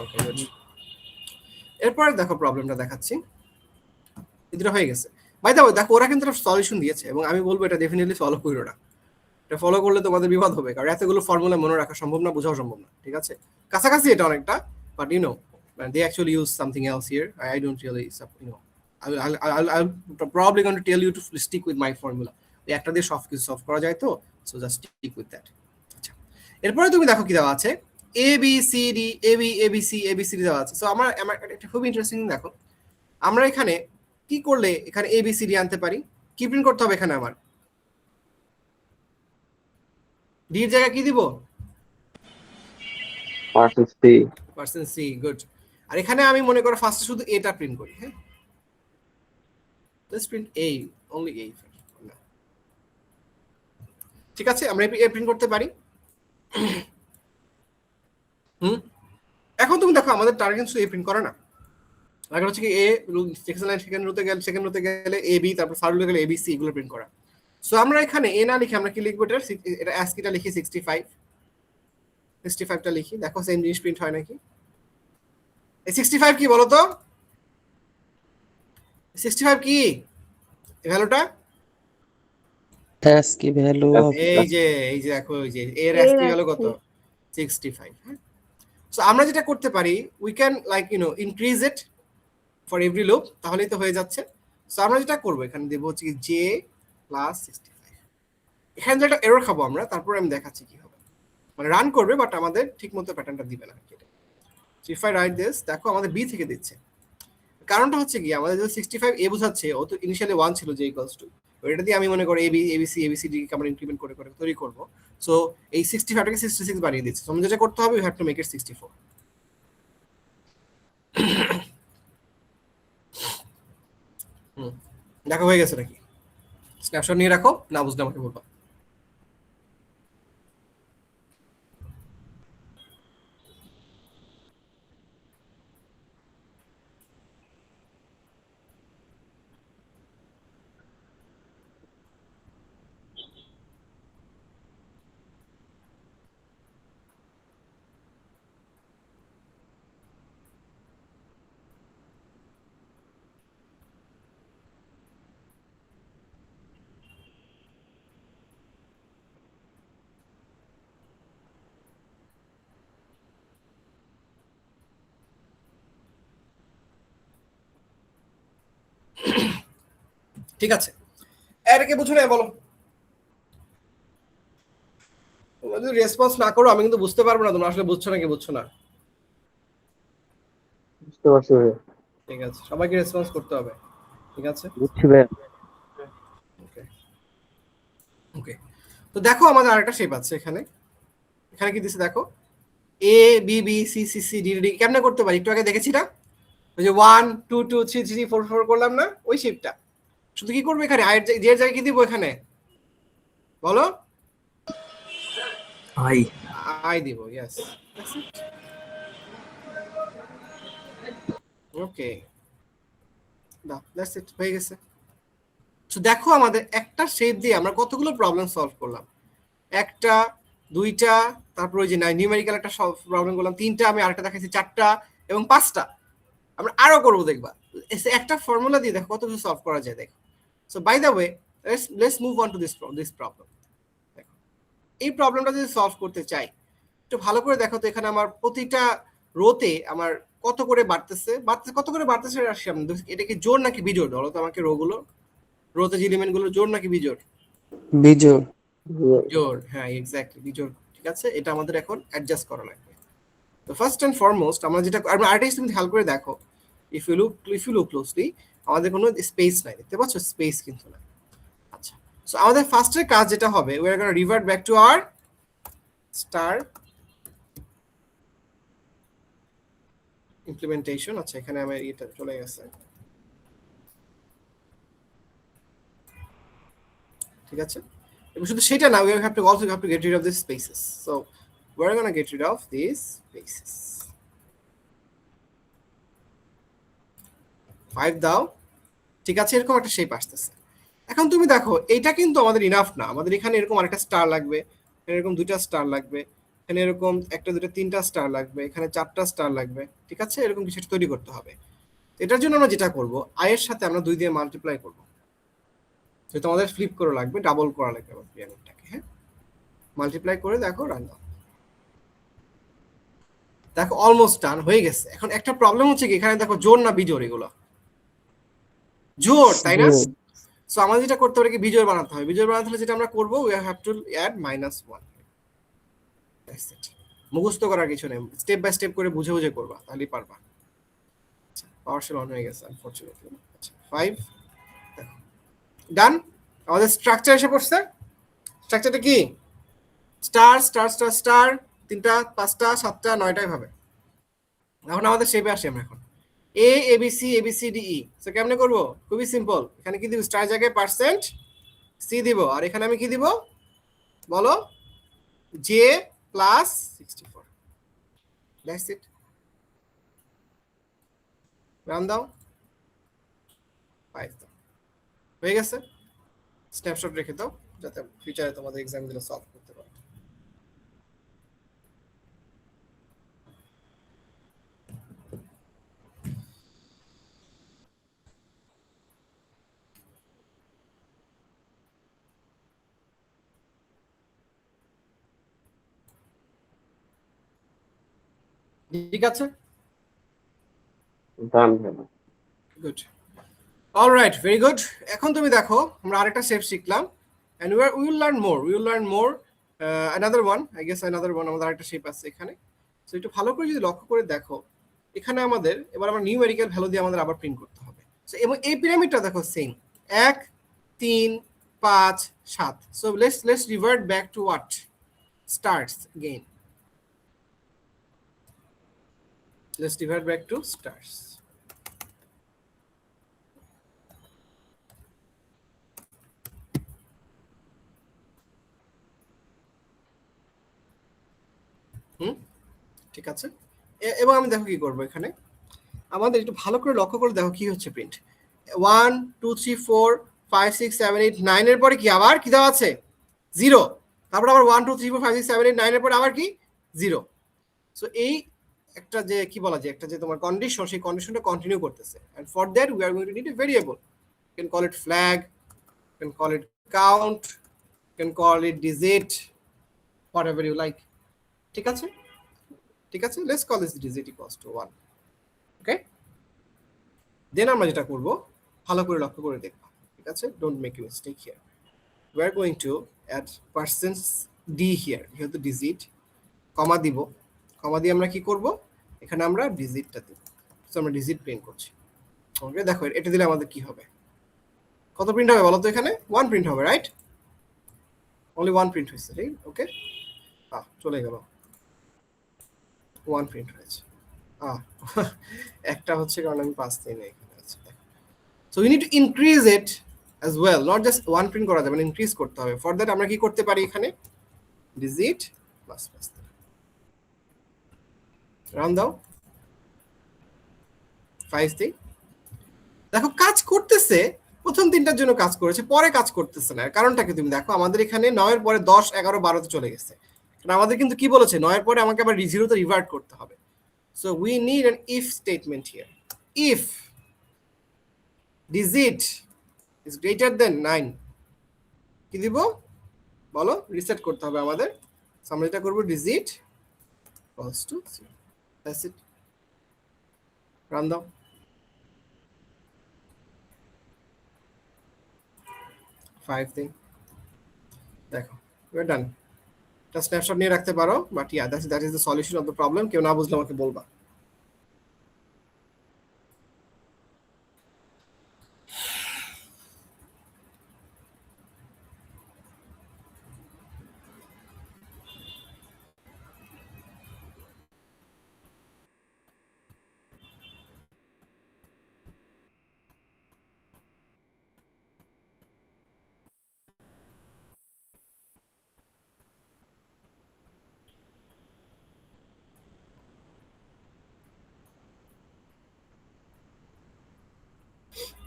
ওকে, গুড। এরপর দেখো প্রবলেমটা দেখাচ্ছি, এটা হয়ে গেছে। বাই দ্য ওয়ে দেখো, ওরা কিন্তু একটা সলিউশন দিয়েছে, এবং আমি বলবো এটা ডেফিনেটলি ফলো করো না। এটা ফলো করলে তোমাদের বিপদ হবে, কারণ এতগুলো ফর্মুলা মনে রাখা সম্ভব না, বোঝাও সম্ভব না। ঠিক আছে, কাছাকাছি এটা অনেকটা, but you know they actually use something else here. I don't really, you know, I'll probably going to tell you to stick with my formula. এই একটা দিয়ে সব কিছু সলভ করা যায়, তো so just stick with that. আচ্ছা, এরপরে তুমি দেখো কি দেওয়া আছে, A B C D, A B A B C, A B C D দেওয়া আছে। সো আমার একটা খুব ইন্টারেস্টিং দেখো, আমরা এখানে কি করলে এখানে এ বি সি ডি আনতে পারি? কি প্রিন্ট করতে হবে এখানে? আমার ডি এর জায়গায় কি দিব? Percent C, good. আর এখানে আমি মনে করো ফার্স্টে শুধু এটা প্রিন্ট করি। হ্যাঁ, just print A, only a. ঠিক আছে, আমরা এ প্রিন্ট করতে পারি। এখন তুমি দেখো আমাদের টার্গেট শুধু এ প্রিন্ট করে না, আগে হচ্ছে কি এ, সেকেন্ড রোতে গেলে এ বি, তারপর থার্ড রোতে গেলে এ বি সি, এগুলো প্রিন্ট করা। সো আমরা এখানে এ না লিখে আমরা কি লিখবো, এটা অ্যাস্কিটা লিখি 65টা লিখি, দেখো সেম জিনিস প্রিন্ট হয় নাকি। এই 65 কি বলো তো? 65 কি ভ্যালুটা? ASCII ভ্যালু এই যে দেখো, এই যে এর ASCII ভ্যালু কত? 65। হ্যাঁ, সো আমরা যেটা করতে পারি, we can like you know increase it for every loop, তাহলেই তো হয়ে যাচ্ছে। সো আমরা যেটা করবো, এখানে দেবো হচ্ছে j + 65। এখানে যেটা এরর খাবো আমরা, তারপর আমি দেখাচ্ছি কি হবে। মানে রান করবে, বাট আমাদের ঠিক মতো প্যাটার্নটা দিবে না। ইফ আই রাইট দিস, দেখো আমাদের বি থেকে দিচ্ছে। কারণটা হচ্ছে কি, আমাদের যে 65 এ বোঝাচ্ছে, ও তো ইনিশিয়ালি 1 ছিল, j = 2। এটা দিয়ে আমি মনে করি A B A B C A B C D কে আমরা ইনক্রিমেন্ট করে করে তৈরি করব। সো এই 65টাকে 66 বানিয়ে দিচ্ছে। সো আমাদের যেটা করতে হবে, you have to make it 64। দেখো হয়ে গেছে নাকি? স্ন্যাপশট নিয়ে রাখো, না বুঝলে আমাকে বলবা। ঠিক আছে, এটাকে বুঝো না বলো। তোমরা যদি রেসপন্স না করো আমি কিন্তু বুঝতে পারবো না তোমরা আসলে বুঝছো নাকি বুঝছো না। বুঝতে পারছি ভাইয়া, ঠিক আছে, সবাইকে রেসপন্স করতে হবে। ঠিক আছে, বুঝছি ভাইয়া। ওকে ওকে। তো দেখো আমাদের আরেকটা শেপ আছে এখানে। এখানে কি দিছে দেখো, A B B C C C D D. কেমনে করতে পারি একটু আগে দেখেছি না, ওই যে 1 2 2 3 3 4 4 করলাম না, ওই শেপটা। শুধু কি করবো এখানে আয়ের যে জায়গায় কি দিব এখানে বলো, আই আই দিব। ইয়েস, ওকে, দ্যাটস ইট, হয়ে গেছে। তো দেখো আমাদের একটা শেপ দিয়ে আমরা কতগুলো প্রবলেম সলভ করলাম, একটা দুইটা, তারপর ওই যে নিউমেরিক্যাল একটা প্রবলেম করলাম, তিনটা, আমি আরেকটা দেখাইছি চারটা এবং পাঁচটা। আমরা আরো করবো, দেখবা একটা ফর্মুলা দিয়ে দেখো কত কিছু সলভ করা যায়। দেখো, so by the way let's move on to this problem. দেখো এই প্রবলেমটা যদি সলভ করতে চাই একটু ভালো করে দেখো তো, এখানে আমার প্রতিটা রোতে আমার কত করে বাড়তেছে, কত করে বাড়তেছে রাশি। এটা কি জোড় নাকি বিজোড় বলো তো আমাকে, রোগুলো রোতে যে এলিমেন্ট গুলো জোড় নাকি বিজোড়? বিজয়। জোড়, হ্যাঁ এক্স্যাক্টলি বিজোড়। ঠিক আছে, এটা আমাদের এখন অ্যাডজাস্ট করা লাগবে। তো ফার্স্ট এন্ড ফরমোস্ট আমরা যেটা, আমরা আর্টিস্ট তুমি খেয়াল করে দেখো, ইফ ইউ লুক ক্লোজলি, আমাদের কোনো স্পেস নাই, দেখতে পাচ্ছ স্পেস কিন্তু নাই। আচ্ছা, সো আমাদের ফার্স্টের কাজ যেটা হবে, we are gonna revert back to our star implementation. আচ্ছা, এখানে আমার এটা চলে গেছে। ঠিক আছে, এবং শুধু সেটা না, we have to get rid of these spaces. So we're going to get rid of these spaces. 5 দাও। ঠিক আছে, এরকম একটা শেপ আসতেছে। এখন তুমি দেখো এইটা কিন্তু আমাদের ইনাফ না, আমাদের এখানে এরকম আরেকটা স্টার লাগবে, এরকম দুইটা স্টার লাগবে, এখানে এরকম একটা দুটো তিনটা স্টার লাগবে, এখানে চারটা স্টার লাগবে। ঠিক আছে, এরকম কিছু তৈরি করতে হবে। এটার জন্য আমরা যেটা করব, আই এর সাথে আমরা 2 দিয়ে মাল্টিপ্লাই করব। তো তোমাদের ফ্লিপ করে লাগবে, ডাবল করা লাগবে আমার পিরামিডটাকে। হ্যাঁ, মাল্টিপ্লাই করে দেখো, রান দাও। দেখো অলমোস্ট ডান হয়ে গেছে। এখন একটা প্রবলেম হচ্ছে কি, এখানে দেখো জোড় না বিজোড়, এগুলো জোড় তাই না? সো আমাদের যেটা করতে হবে কি, বিজোড় বানাতে হবে। বিজোড় বানাতে হলে যেটা আমরা করব, we have to add -1। That's it, মুখস্থ করার কিছু নেই, স্টেপ বাই স্টেপ করে বুঝে বুঝে করবা, তাহলেই পারবা। আচ্ছা, পাওয়ারশেল অন হয়ে গেছে আনফরচুনেটলি। আচ্ছা 5, দেখো ডান। আমাদের স্ট্রাকচার এসে পড়ছে। স্ট্রাকচারটা কি, স্টার স্টার স্টার স্টার, 3টা 5টা 7টা 9টা ভাবে। এখন আমাদের শেপে আসি আমরা এখন, এ এবিসি এবিসিডি ই। সো কেমনে করব, খুবই সিম্পল। এখানে কি দিব, স্টার জায়গায় পার্সেন্ট সি দিব, আর এখানে আমি কি দিব বলো, J plus 64। That's it, run দাও। 5 দাও, হয়ে গেছে। স্ন্যাপশট রেখে দাও যাতে ফিউচারে তোমাদের এক্সামগুলো সলভ করতে পারো। ঠিক আছে, done. Good, alright, very good. এখন তুমি দেখো আমরা আরেকটা শেপ শিখলাম, and we will learn more another one, I guess another one. আমাদের আরেকটা শেপ আছে এখানে। সো একটু ভালো করে যদি লক্ষ্য করে দেখো, এখানে আমাদের এবার আমরা নিউমেরিক্যাল ভ্যালু দিয়ে আমাদের আবার প্রিন্ট করতে হবে। সো এবং এই পিরামিডটা দেখো same, 1 3 5 7। So let's revert back to what starts again. Let's revert back to stars. ঠিক আছে, এবং আমি দেখো কি করবো এখানে, আমাদের একটু ভালো করে লক্ষ্য করে দেখো কি হচ্ছে প্রিন্ট। 1 2 3 4 5 6 7 8 9 এর পরে কি আবার কি দেওয়া আছে, 0। তারপর আবার 1 2 3 4 5 6 7 8 9 এর পরে আবার কি 0। সো এই একটা যে কি বলা যায়, একটা যে তোমার কন্ডিশন, সেই কন্ডিশনটা কন্টিনিউ করতেছে। And for that we are going to need a variable. You can call it flag, you can call it count, you can call it digit, whatever you like. ঠিক আছে, ঠিক আছে, let's call this digit equals to 1। Okay, then আমরা যেটা করব ভালো করে লক্ষ্য করে দেখব। ঠিক আছে, don't make a mistake here. We are going to add percent d here, যেহেতু ডিজিট, কমা দিব, কমা দিয়ে আমরা কি করব, এখানে আমরা ডিজিটটা দেব। সো আমরা ডিজিট প্রিন্ট করছি। ওকে, দেখো এটা দিলে আমাদের কি হবে, কত প্রিন্ট হবে বলো তো, এখানে 1 প্রিন্ট হবে, রাইট? অনলি 1 প্রিন্ট হয়েছে, রাইট? ওকে, চলে গেল, 1 প্রিন্ট হয়েছে। একটা হচ্ছে কারণ আমি 5 দিই না এখানে আছে। So we need to increase it as well, not just 1 print করা যাবে না, ইনক্রিজ করতে হবে। ফর দ্যাট আমরা কি করতে পারি, এখানে ডিজিট প্লাস প্লাস রান দাও, 5 দিই। দেখো কাজ করতেছে, প্রথম 3টার জন্য কাজ করেছে, পরে কাজ করতেছে না। কারণটা কি তুমি দেখো, আমাদের এখানে 9 এর পরে 10 11 12 তে চলে গেছে, কারণ আমাদের কিন্তু কি বলেছে, 9 এর পরে আমাকে আবার 0 তে রিভার্ট করতে হবে। So we need an if statement here. If digit is greater than 9, কি দিব বলো, রিসেট করতে হবে আমাদের। আমরা এটা করব digit equals to 0, that's it, run দাও। 5 দিন, দেখো we're done। এটা স্ন্যাপশট নিয়ে রাখতে পারো, but yeah that is the solution of the problem। কেউ না বুঝলে আমাকে বলবা।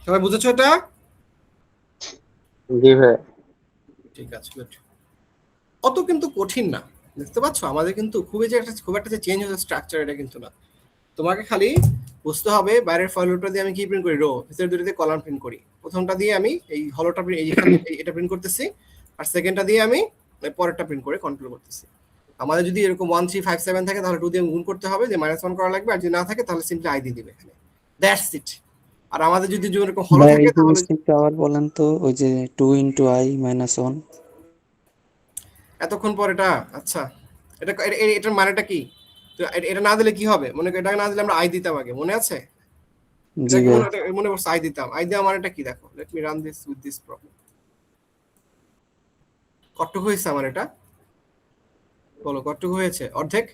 সবাই বুঝেছো এটা? জি ভাই। ঠিক আছে, গুড। অত কিন্তু কঠিন না, দেখতে পাচ্ছ আমাদের কিন্তু খুব একটা যে চেঞ্জ হয়েছে স্ট্রাকচার, এটা কিন্তু না। তোমাকে খালি বুঝতে হবে বাইরের ফলোটা দিয়ে আমি কি প্রিন্ট করি, রো, ভিতরে দুটোতে কলাম প্রিন্ট করি। প্রথমটা দিয়ে আমি এই হলোটা এটা প্রিন্ট করতেছি, আর সেকেন্ডটা দিয়ে আমি পরেরটা প্রিন্ট করে কন্ট্রোল করতেছি। আমাদের যদি এরকম 1 3 5 7 থাকে তাহলে 2 দিয়ে গুণ করতে হবে, যে -1 করা লাগবে, আর যদি না থাকে তাহলে সিম্পলি আই দিয়ে দিবে এখানে, দ্যাটস ইট। আর আমাদের যদি এরকম হলো ভাই থাকে এই তাহলে জিনিসটা আবার বলেন তো, ওই যে 2 × i - 1। এতক্ষণ পর এটা, আচ্ছা এটার মানেটা কি, তো এটা না দিলে কি হবে, মনে করি এটা না দিলে আমরা আই দিতাম আগে, মনে আছে? জি এটা কি ভাই। মনে করছে আই দিতাম, আই দেওয়া মানেটা কি দেখো, let me run this with this problem. কতটুকু হয়েছে আমার এটা বলো, কতটুকু হয়েছে? অর্ধেক।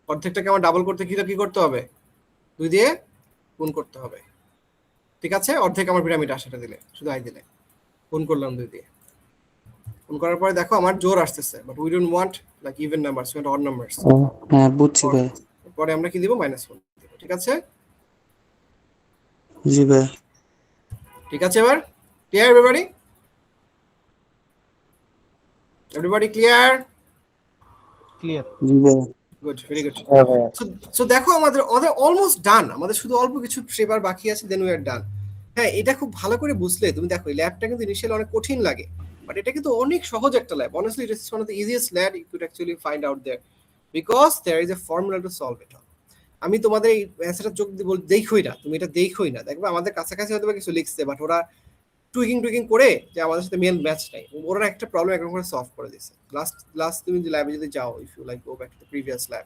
অর্ধেকটাকে আমার ডাবল করতে কি করতে হবে, 2 দিয়ে গুণ করতে হবে, ঠিক আছে? অর্ধেক আমার পিরামিড আসেটা দিলে, শুধু আই দিলে গুণ করলাম 2 দিয়ে। গুণ করার পরে দেখো আমার জোর আসতেছে, but we don't want like even numbers, we want odd numbers. ও হ্যাঁ, বুঝছি ভাই। পরে আমরা কি দিব, -1 দিব, ঠিক আছে? জি ভাই। ঠিক আছে, এবার clear everybody? Everybody clear? Clear. জি ভাই। Good, very good. হ্যাঁ ভাইয়া। সো দেখো আমাদের অলমোস্ট ডান, আমাদের শুধু অল্প কিছু সেবার বাকি আছে, দেন উই আর ডান। হ্যাঁ, এটা খুব ভালো করে বুঝলে তুমি দেখো, এই ল্যাবটা কিন্তু ইনিশিয়ালি অনেক কঠিন লাগে, বাট এটা কিন্তু অনেক সহজ একটা lab. Honestly it is one of the easiest lab you could actually find out there, because there is a formula to solve it all. আমি তোমাদের এই অ্যান্সারটা চোখ দিয়ে দেখোই না, তুমি এটা দেখোই না, দেখবে আমাদের কাছাকাছি হয়তো কিছু লিখছে, বাট ওরা টুইকিং করে যে আমাদের সাথে মেল ম্যাচ নাই, ওরা একটা প্রবলেম একরকম করে সলভ করে দিয়েছে। লাস্ট তুমি যে ল্যাবে যদি যাও, if you like go back to the previous lab,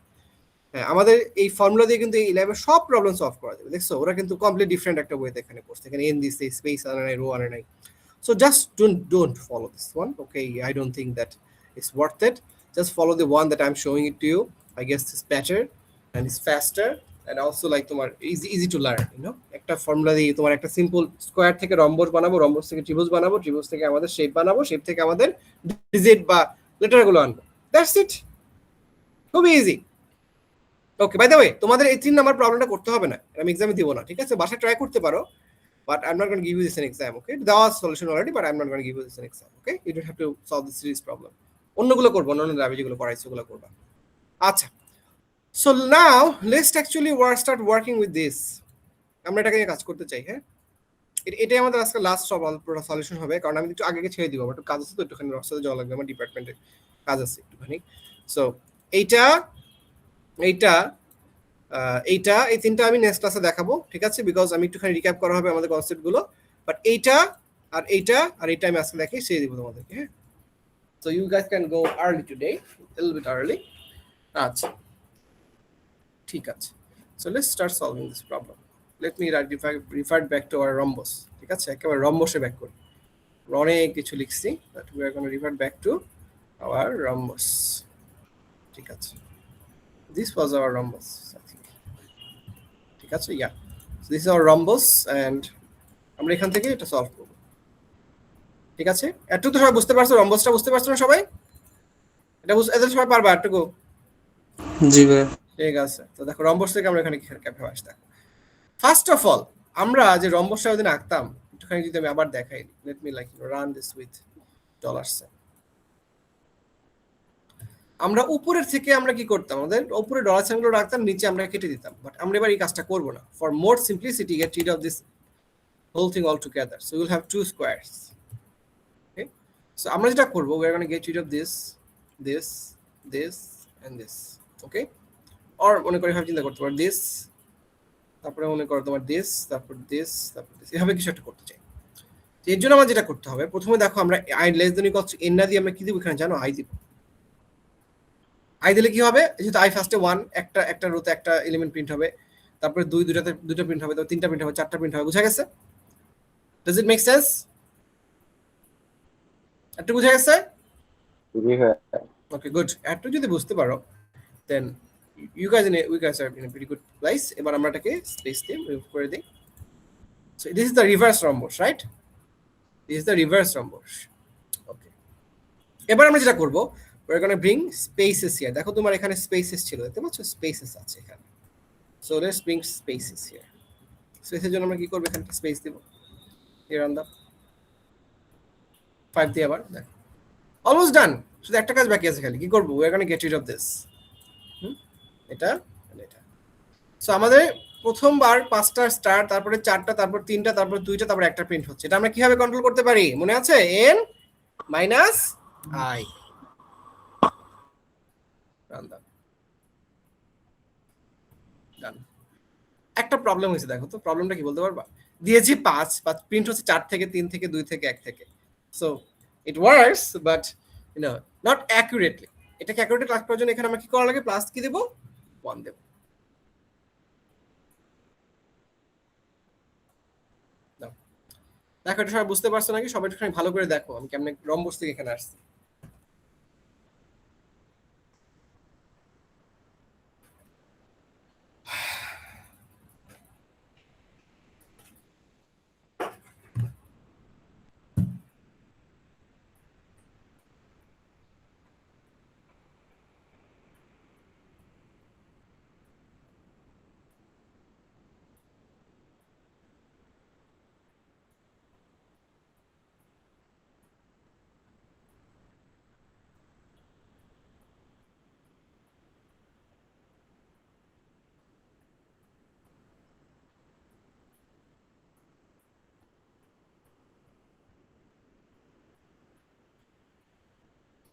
হ্যাঁ আমাদের এই ফর্মুলা দিয়ে কিন্তু এই ল্যাবে সব প্রবলেম সলভ করা যাবে। দেখছো ওরা কিন্তু কমপ্লিট ডিফারেন্ট একটা ওয়েতে এখানে করছে, এখানে এন দিছে, স্পেস আনে নাই, রো আনে নাই। So just don't follow this one, okay? I don't think that it's worth it. Just follow the one that I'm showing it to you. I guess it's better and it's faster and also like তোমার easy to learn, you know? একটা formula দিয়ে তোমার একটা simple square থেকে rhombus বানাবো, rhombus থেকে ত্রিভুজ বানাবো, ত্রিভুজ থেকে আমাদের শেপ বানাবো, শেপ থেকে আমাদের ডিজিট বা লেটারগুলো আনবো, দ্যাটস ইট, খুবই easy. Okay, by the way তোমাদের এই 3 নাম্বার প্রবলেমটা করতে হবে না, আমি এক্সামে দিব না, ঠিক আছে? বাসায় ট্রাই করতে পারো, but I'm not going to give you this an exam, okay? There was solution already, but I'm not going to give you this an exam, okay? You don't have to solve this series problem. অন্যগুলো করব, অন্য ল্যাবে যেগুলো করাইছো ওগুলো করবা। আচ্ছা, so now let's actually start working with this. আমরা এটাকে নিয়ে কাজ করতে চাই, হ্যাঁ? এটাই আমাদের আজকে লাস্ট পুরো সলিউশন হবে, কারণ আমি একটু আগে ছেড়ে দিব, একটু কাজ আছে তো, একটুখানি রাস্তাতে যাওয়া লাগবে, আমার ডিপার্টমেন্টে কাজ আছে একটুখানি। সো এইটা এই 3টা আমি নেক্সট ক্লাসে দেখাবো, ঠিক আছে? বিকজ আমি একটুখানি রিক্যাপ করা হবে আমাদের কনসেপ্টগুলো, বাট এইটা আর এইটা আমি আজকে দেখে সেই দিব তোমাদেরকে, হ্যাঁ? So you guys can go early today, a little bit early. আচ্ছা, ঠিক আছে। So let's start solving this problem. Let me refer back to our rhombus. ঠিক আছে, একেবারে রম্বসে ব্যাক করি। অনেক কিছু লিখছি, but we are going to revert back to our rhombus. ঠিক আছে, this was our rhombus, I think. ঠিক আছে, yeah. So this is our rhombus and আমরা এখান থেকে এটা সলভ করব। ঠিক আছে, এতটুকু তো সবাই বুঝতে পারছো? রম্বসটা বুঝতে পারছো না সবাই? এটা এত সবাই পারবা এতটুকু? জি ভাইয়া। ঠিক আছে, তো দেখো রম্বস থেকে আমরা এখানে কিভাবে আসতে। ফার্স্ট অফ অল আমরা যে রম্বসটা ওদিন আঁকতাম, একটুখানি যদি আমি আবার দেখাই, let me like run this with dollar sign. আমরা উপরের থেকে আমরা কি করতাম, আমাদের উপরে ডলার সাইনগুলো রাখতাম, নিচে আমরা কেটে দিতাম। বাট আমরা এবার এই কাজটা করব না। For more simplicity get rid of this whole thing all together, so will have to squares. Okay, so আমরা যেটা করব, we are gonna get rid of this this this and this. Okay, or মনে করে ভাবে চিন্তা করতে পারো this, তারপরে মনে করো তোমার দিস, তারপর দিস, তারপর দিস, এভাবে কিছু একটা করতে চাই। এর জন্য আমার যেটা করতে হবে, প্রথমে দেখো আমরা I less than equal to N না দিয়ে আমরা কি দিব এখানে জানো? আই দিব। আই দিলে কি হবে, যেহেতু আই ফার্স্টে 1, একটা রোতে একটা এলিমেন্ট প্রিন্ট হবে, তারপরে দুইটাতে দুটো প্রিন্ট হবে, তারপর তিনটা প্রিন্ট হবে, চারটা প্রিন্ট হবে। বুঝা গেছে? Does it make sense? একটু বুঝা গেছে? জি ভাইয়া। ওকে, গুড। একটু যদি বুঝতে পারো দেন you guys are in a pretty good place. এবার আমরা এটাকে স্পেস দিয়ে মুভ করে দিই। So this is the reverse rhombus, right? This is the reverse rhombus. Okay, এবার আমরা যেটা করব, we're going to bring spaces here. দেখো তোমার এখানে spaces ছিল, দেখতে পাচ্ছ? spaces আছে এখানে। So let's bring spaces here. স্পেসের জন্য আমরা কি করব, এখানে একটা স্পেস দেব here on the 5 দিয়ে। আবার দেখো অলমোস্ট ডান, শুধু একটা কাজ বাকি আছে খালি। কি করব, we're going to get rid of this. এটা এটা। সো আমাদের প্রথমবার 5টা স্টার, তারপরে 4টা, তারপর 3টা, তারপর 2টা, তারপর একটা প্রিন্ট হচ্ছে। এটা আমরা কিভাবে কন্ট্রোল করতে পারি মনে আছে? n minus i। একটা প্রবলেম হয়েছে, দেখো তো প্রবলেমটা কি বলতে পারবা? দিয়েছি 5 প্রিন্ট হচ্ছে 4 থেকে, 3 থেকে, 2 থেকে, 1 থেকে। So it works but you know not accurately. এটাকে অ্যাকুরেটলি ক্লাস করার জন্য এখানে আমরা কি করা লাগে, প্লাস কি দেব, 1 দেব। দেখো এটা সবাই বুঝতে পারছো নাকি? সবাই একটু ভালো করে দেখো আমি কেমনে রম্বস থেকে এখানে আসছি।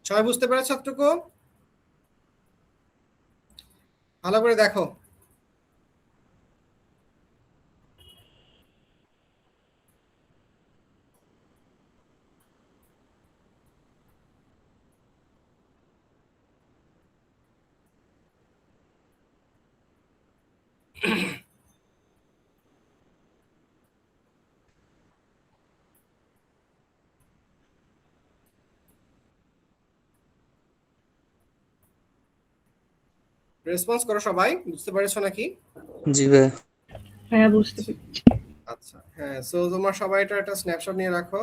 সবাই বুঝতে পেরেছো এতটুকু? ভালো করে দেখো। রেসপন্স করো সবাই, বুঝতে পেরেছো নাকি? জি ভাইয়া। হ্যাঁ, বুঝতে পেরেছি। আচ্ছা, হ্যাঁ। সো তোমার সবাই এটা একটা স্ন্যাপশট নিয়ে রাখো।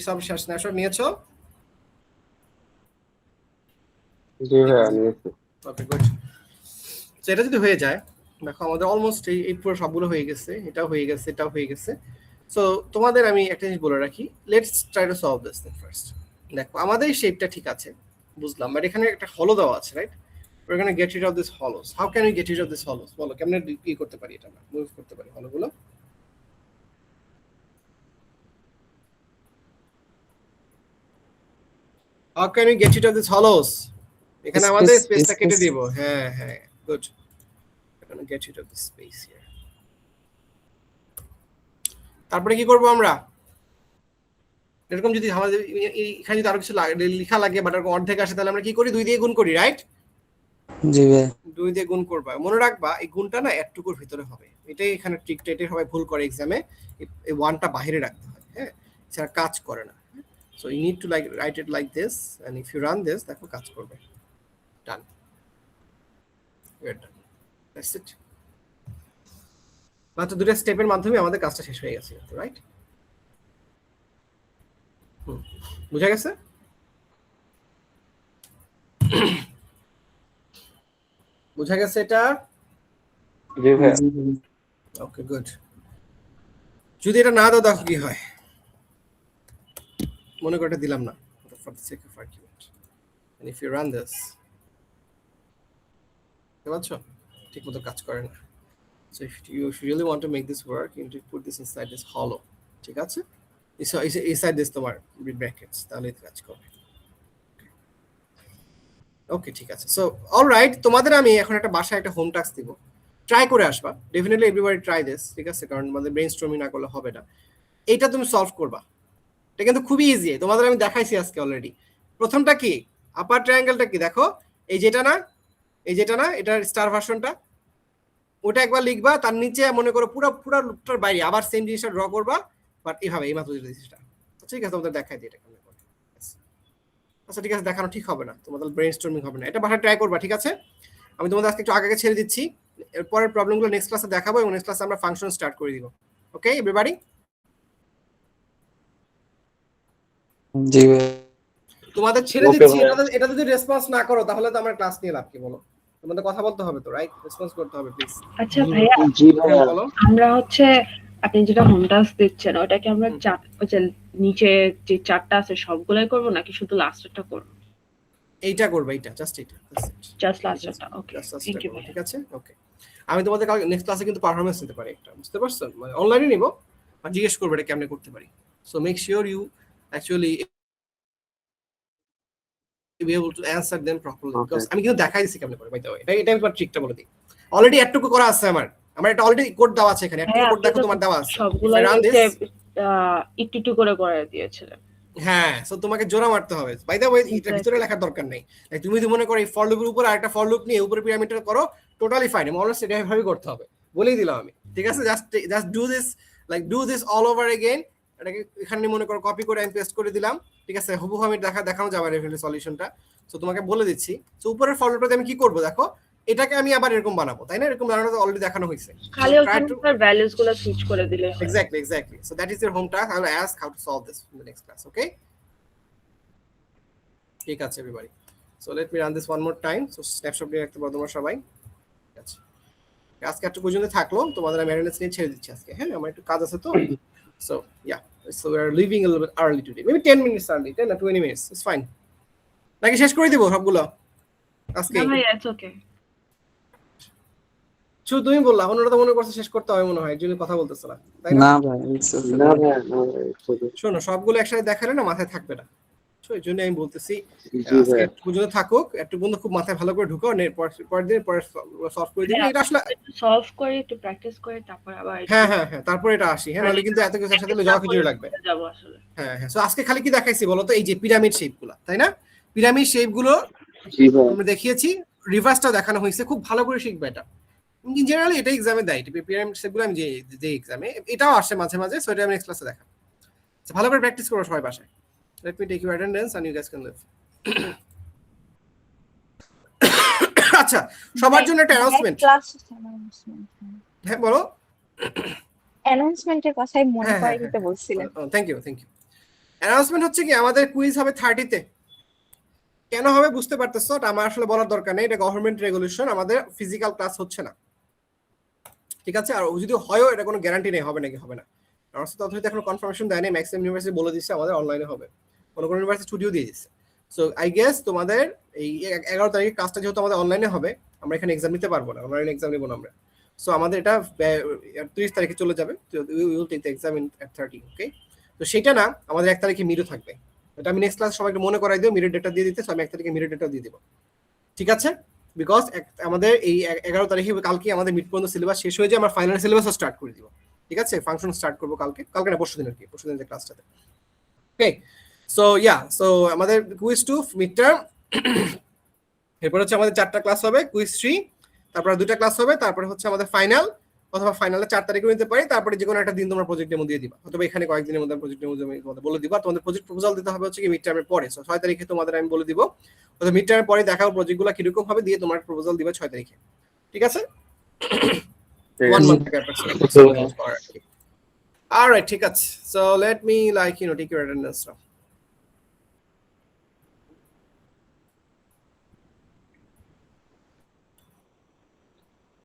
সব স্ন্যাপশট নিয়েছো? জি ভাইয়া নিয়েছি। ওকে, গুড। সো এটা যদি হয়ে যায়, দেখো আমাদের অলমোস্ট এই পুরো সবগুলো হয়ে গেছে, এটাও হয়ে গেছে, এটাও হয়ে গেছে। সো তোমাদের আমি একটা জিনিস বলে রাখি, let's try to solve this thing first. দেখো আমাদের শেপটা ঠিক আছে, বুঝলাম, বাট এখানে একটা হলো দেওয়া আছে, right? we're going to get rid of this hollows. How can we get rid of this hollows? বলো কেমনে কি করতে পারি, এটা আমরা মুভ করতে পারি হলোগুলো? How can we get rid of this hollows? এখানে আমাদের স্পেসটা কেটে দিব। হ্যাঁ হ্যাঁ, good. we're going to get rid of this space here. তারপরে কি করব আমরা, এরকম যদি আমাদের এখানে যদি আরো কিছু লেখা লাগে বাট অর্ধেক আসে তাহলে আমরা কি করি, 2 দিয়ে গুণ করি, রাইট? জি ভাই 2 দিয়ে গুণ করবা, মনে রাখবা এই গুণটা না এতটুকুর ভিতরে হবে, এটাই এখানে ট্রিকটা, এটাই সবাই ভুল করে এক্সামে, এই 1টা বাইরে রাখতে হয়, হ্যাঁ, সেটা কাজ করে না। So you need to like write it like this and if you run this দেখো কাজ করবে। Done, that's it. মাত্র 2টা স্টেপের মাধ্যমে আমাদের কাজটা শেষ হয়ে গেছে, রাইট? বুঝা গেছে? বুঝা গেছে এটা? জি ভাইয়া। জি ভাই। Okay good. যদি এটা না দাও দেখো কি হয়, মনে করে এটা দিলাম না, for the sake of argument, and if you run this, বুঝতে পারছো ঠিক মতো কাজ করে না। So if you really want to make this work, you need to put this inside this hollow, ঠিক আছে? inside this তোমার brackets, তাহলে কাজ করবে। ওকে ঠিক আছে। সো অলরাইট, তোমাদের আমি এখন একটা বাসায় একটা হোম টাস্ক দিব, ট্রাই করে আসবা, ডেফিনেটলি এভরিবডি ট্রাই দিস, ঠিক আছে? কারণ আমাদের ব্রেইনস্টর্মিং না করলে হবে না। এইটা তুমি সলভ করবা, এটা কিন্তু খুবই ইজি, তোমাদের আমি দেখাইছি আজকে অলরেডি। প্রথমটা কি, আপার ট্রায়াঙ্গেলটা কি দেখো, এই যেটা না, এই যেটা না, এটার স্টার ভার্সনটা, ওটা একবার লিখবা, তার নিচে মনে করো পুরো পুরো লুপটার বাইরে আবার সেম জিনিসটা ড্র করবা, বাট এইভাবে এই মাত্র জিনিসটা, ঠিক আছে? তোমাদের দেখাই দিই এটা কেমন করে। আচ্ছা ঠিক আছে, দেখানো ঠিক হবে না, তোমাদের ব্রেইনস্টর্মিং হবে না, এটা বাসায় ট্রাই করবা, ঠিক আছে? আমি তোমাদের আজকে একটু আগে ছেড়ে দিচ্ছি, এরপরের প্রবলেমগুলো নেক্সট ক্লাসে দেখাবো এবং নেক্সট ক্লাসে আমরা ফাংশন স্টার্ট করে দিব। ওকে এভরিবডি? জি ভাই তোমাদের ছেড়ে Okay, দিচ্ছি, ভাইয়া। এটা যদি রেসপন্স না করো তাহলে তো আমার ক্লাস নিয়ে লাভ কি, বলো? তোমাদের কথা বলতে হবে তো, রাইট? রেসপন্স করতে হবে প্লিজ। আচ্ছা ভাইয়া, জি ভাইয়া। বলো। আমরা হচ্ছে আপনি যেটা হোম টাস্ক দিচ্ছেন ওটাকে আমরা ওই যে নিচে যে 4টা আছে সবগুলাই করব নাকি শুধু লাস্টেরটা করব? এইটা করবে, এইটা জাস্ট এইটা, জাস্ট লাস্টেরটা। ওকে, থ্যাংক ইউ ঠিক আছে? ওকে, আমি তোমাদের কালকে নেক্সট ক্লাসে কিন্তু পারফরম্যান্স দিতে পারি একটা, বুঝতে পারছো? মানে অনলাইনে নিব আর জিজ্ঞেস করবে এটা কেমনে করতে পারি। So make sure you actually be able to answer them properly, because আমি কিন্তু দেখাই দিছি কেমনে করে, বাই দ্য ওয়ে এটা আমি তোমার ট্রিকটা বলে দিই। অলরেডি এতটুকু করা আছে আমার এটা অলরেডি কোড দেওয়া আছে এখানে, এতটুকু কোড দেখো তোমার দেওয়া আছে সবগুলো একটু একটু করে করে দিয়েছিলেন। হ্যাঁ, সো তোমাকে জোড়া মারতে হবে, বাই দ্য ওয়ে এটা ভিতরে লেখার দরকার নেই। তুমি যদি মনে করো এই ফর লুপের উপর আরেকটা ফর লুপ নিয়ে উপরে পিরামিডটা করো, টোটালি ফাইন, অলমোস্ট এটা ভাবেই করতে হবে, বলেই দিলাম আমি, ঠিক আছে? Just do this, like do this all over again. এটাকে এখানে মনে করো কপি করে আমি পেস্ট করে দিলাম, ঠিক আছে? হুবহু আমি দেখানো যাবে রেফারেন্স সলিউশনটা। সো তোমাকে বলে দিচ্ছি, সো উপরের ফর লুপটাতে আমি কি করব দেখো, এটাকে আমি আবার এরকম বানাবো, তাই না? এরকম বানানো তো অলরেডি দেখানো হয়েছে, খালি ওখানকার ভ্যালুস গুলো সুইচ করে দিলে হয়। exactly. So that is your home task. I will ask how to solve this in the next class, okay? ঠিক আছে everybody. So let me run this one more time. So snapshot নিয়ে রাখতে পারো তোমরা সবাই, ঠিক আছে? আজকে একটু পর্যন্ত থাকলো, তোমাদের আমি অ্যাটেন্ডেন্স নিয়ে ছেড়ে দিচ্ছি আজকে, হ্যাঁ? আমার একটু কাজ আছে তো। So yeah, so we are leaving a little bit early today, maybe 10 minutes early, 10 or 20 minutes, it's fine. নাকি শেষ করে দিব সবগুলো আজকে? না ভাই, ইটস ওকে। শুধু তুমি বললা, অন্যরা তো মনে করছে শেষ করতে হবে মনে হয়, একজনই কথা বলতেছ না, তাই না? না ভাই it's okay. না ভাইয়া, না ভাইয়া, it's okay. শোনো, সবগুলো একসাথে দেখালে না মাথায় থাকবে না, এই জন্য আমি বলতেছি জি আজকে ভাইয়া। একটু পর্যন্ত থাকুক, একটু বন্ধু খুব মাথায় ভালো করে ঢুকাও, পরের দিন পরে সলভ করে দিবি। এটা আসলে সলভ করে একটু প্র্যাকটিস করে তারপর আবার হ্যাঁ তারপর এটা আসি, হ্যাঁ? নাহলে কিন্তু এত কিছু একসাথে যাওয়া খিচুড়ি লাগবে। যাব আসলে। হ্যাঁ সো আজকে খালি কি দেখাইছি বলো তো, এই যে পিরামিড শেপগুলো, তাই না? পিরামিড শেপগুলো জি ভাইয়া। আমরা দেখিয়েছি, রিভার্সটাও দেখানো হয়েছে, খুব ভালো করে শিখবে এটা। জেনারেলি এটা এক্সামে দেয়, পিরামিড শেপগুলো আমি যে এক্সামে এটাও আসে মাঝে মাঝে, সো এটা আমি নেক্সট ক্লাসে দেখাবো। ভালো করে প্র্যাকটিস করো সবাই বাসায়। Let me take your attendance and you guys can live. আচ্ছা, সবার জন্য একটা অ্যানাউন্সমেন্ট। ক্লাস অ্যানাউন্সমেন্ট, হ্যাঁ বলো। অ্যানাউন্সমেন্টের কথাই মনে হ্যাঁ, করে হ্যাঁ, দিতে বলছিলেন। থ্যাংক ইউ অ্যানাউন্সমেন্ট হচ্ছে কি, আমাদের কুইজ হবে 30-তে। কেন হবে বুঝতে পারতেছো? এটা আমার আসলে বলার দরকার নেই, এটা গভর্নমেন্ট রেগুলেশন, আমাদের ফিজিক্যাল ক্লাস হচ্ছে না, ঠিক আছে? আর যদি হয়ও এটা কোনো গ্যারান্টি নেই হবে নাকি হবে না, আমার সাথে অথরিটি এখনো কনফার্মেশন দেয়নি। ম্যাক্সিমাম ইউনিভার্সিটি বলে দিচ্ছে আমাদের অনলাইনে হবে, কোনো ইউনিভার্সিটি স্টুডিও দিয়ে দিচ্ছে। সো আই গেস তোমাদের এই 11 তারিখে ক্লাসটা যেহেতু আমাদের অনলাইনে হবে, আমরা এখানে এক্সাম নিতে পারবো না, অনলাইনে এক্সাম নেবো না আমরা। সো আমাদের এটা 30 তারিখে চলে যাবে, we will take the exam in 30, okay? তো সেটা না, আমাদের 1 তারিখে মিরো থাকবে, এটা আমি নেক্সট ক্লাস সবাইকে মনে করাই দিও, মিরর ডেটা দিয়ে দিতে। সো আমি 1 তারিখে মিরর ডেটা দিয়ে দিব, ঠিক আছে? বিকজ আমাদের এই 11 তারিখে কালকে আমাদের মিড পর্যন্ত সিলেবাস শেষ হয়ে যায়, আমরা ফাইনাল সিলেবাসও স্টার্ট করে দিব, ঠিক আছে ফাংশন স্টার্ট করবো কালকে না পরশুদিন আর কি পরশুদিন যে ক্লাসটাতে ওকে সো সো আমাদের কুইজ 2 মিড টার্ম এরপর হচ্ছে আমাদের 4টা ক্লাস হবে কুইজ 3 তারপর 2টা ক্লাস হবে তারপরে হচ্ছে আমাদের ফাইনাল অথবা ফাইনালে 4 তারিখে নিতে পারি তারপরে যে কোনো একটা দিন তোমরা প্রজেক্ট ডেমো দিয়ে দিবা অথবা এখানে কয়েকদিনের মধ্যে প্রজেক্ট ডেমো আমি তোমাদের বলে দিবা তোমাদের প্রজেক্ট প্রপোজাল দিতে হবে হচ্ছে কি মিড টার্মের পরে 6 তারিখে তোমাদের আমি বলে দিব অথবা মিড টার্মের পরে দেখাও প্রজেক্টগুলো কিরকম হবে দিয়ে তোমার প্রপোজাল দিবা 6 তারিখে ঠিক আছে 1 month থেকে approximately অলরাইট ঠিক আছে so let me like take your attendance now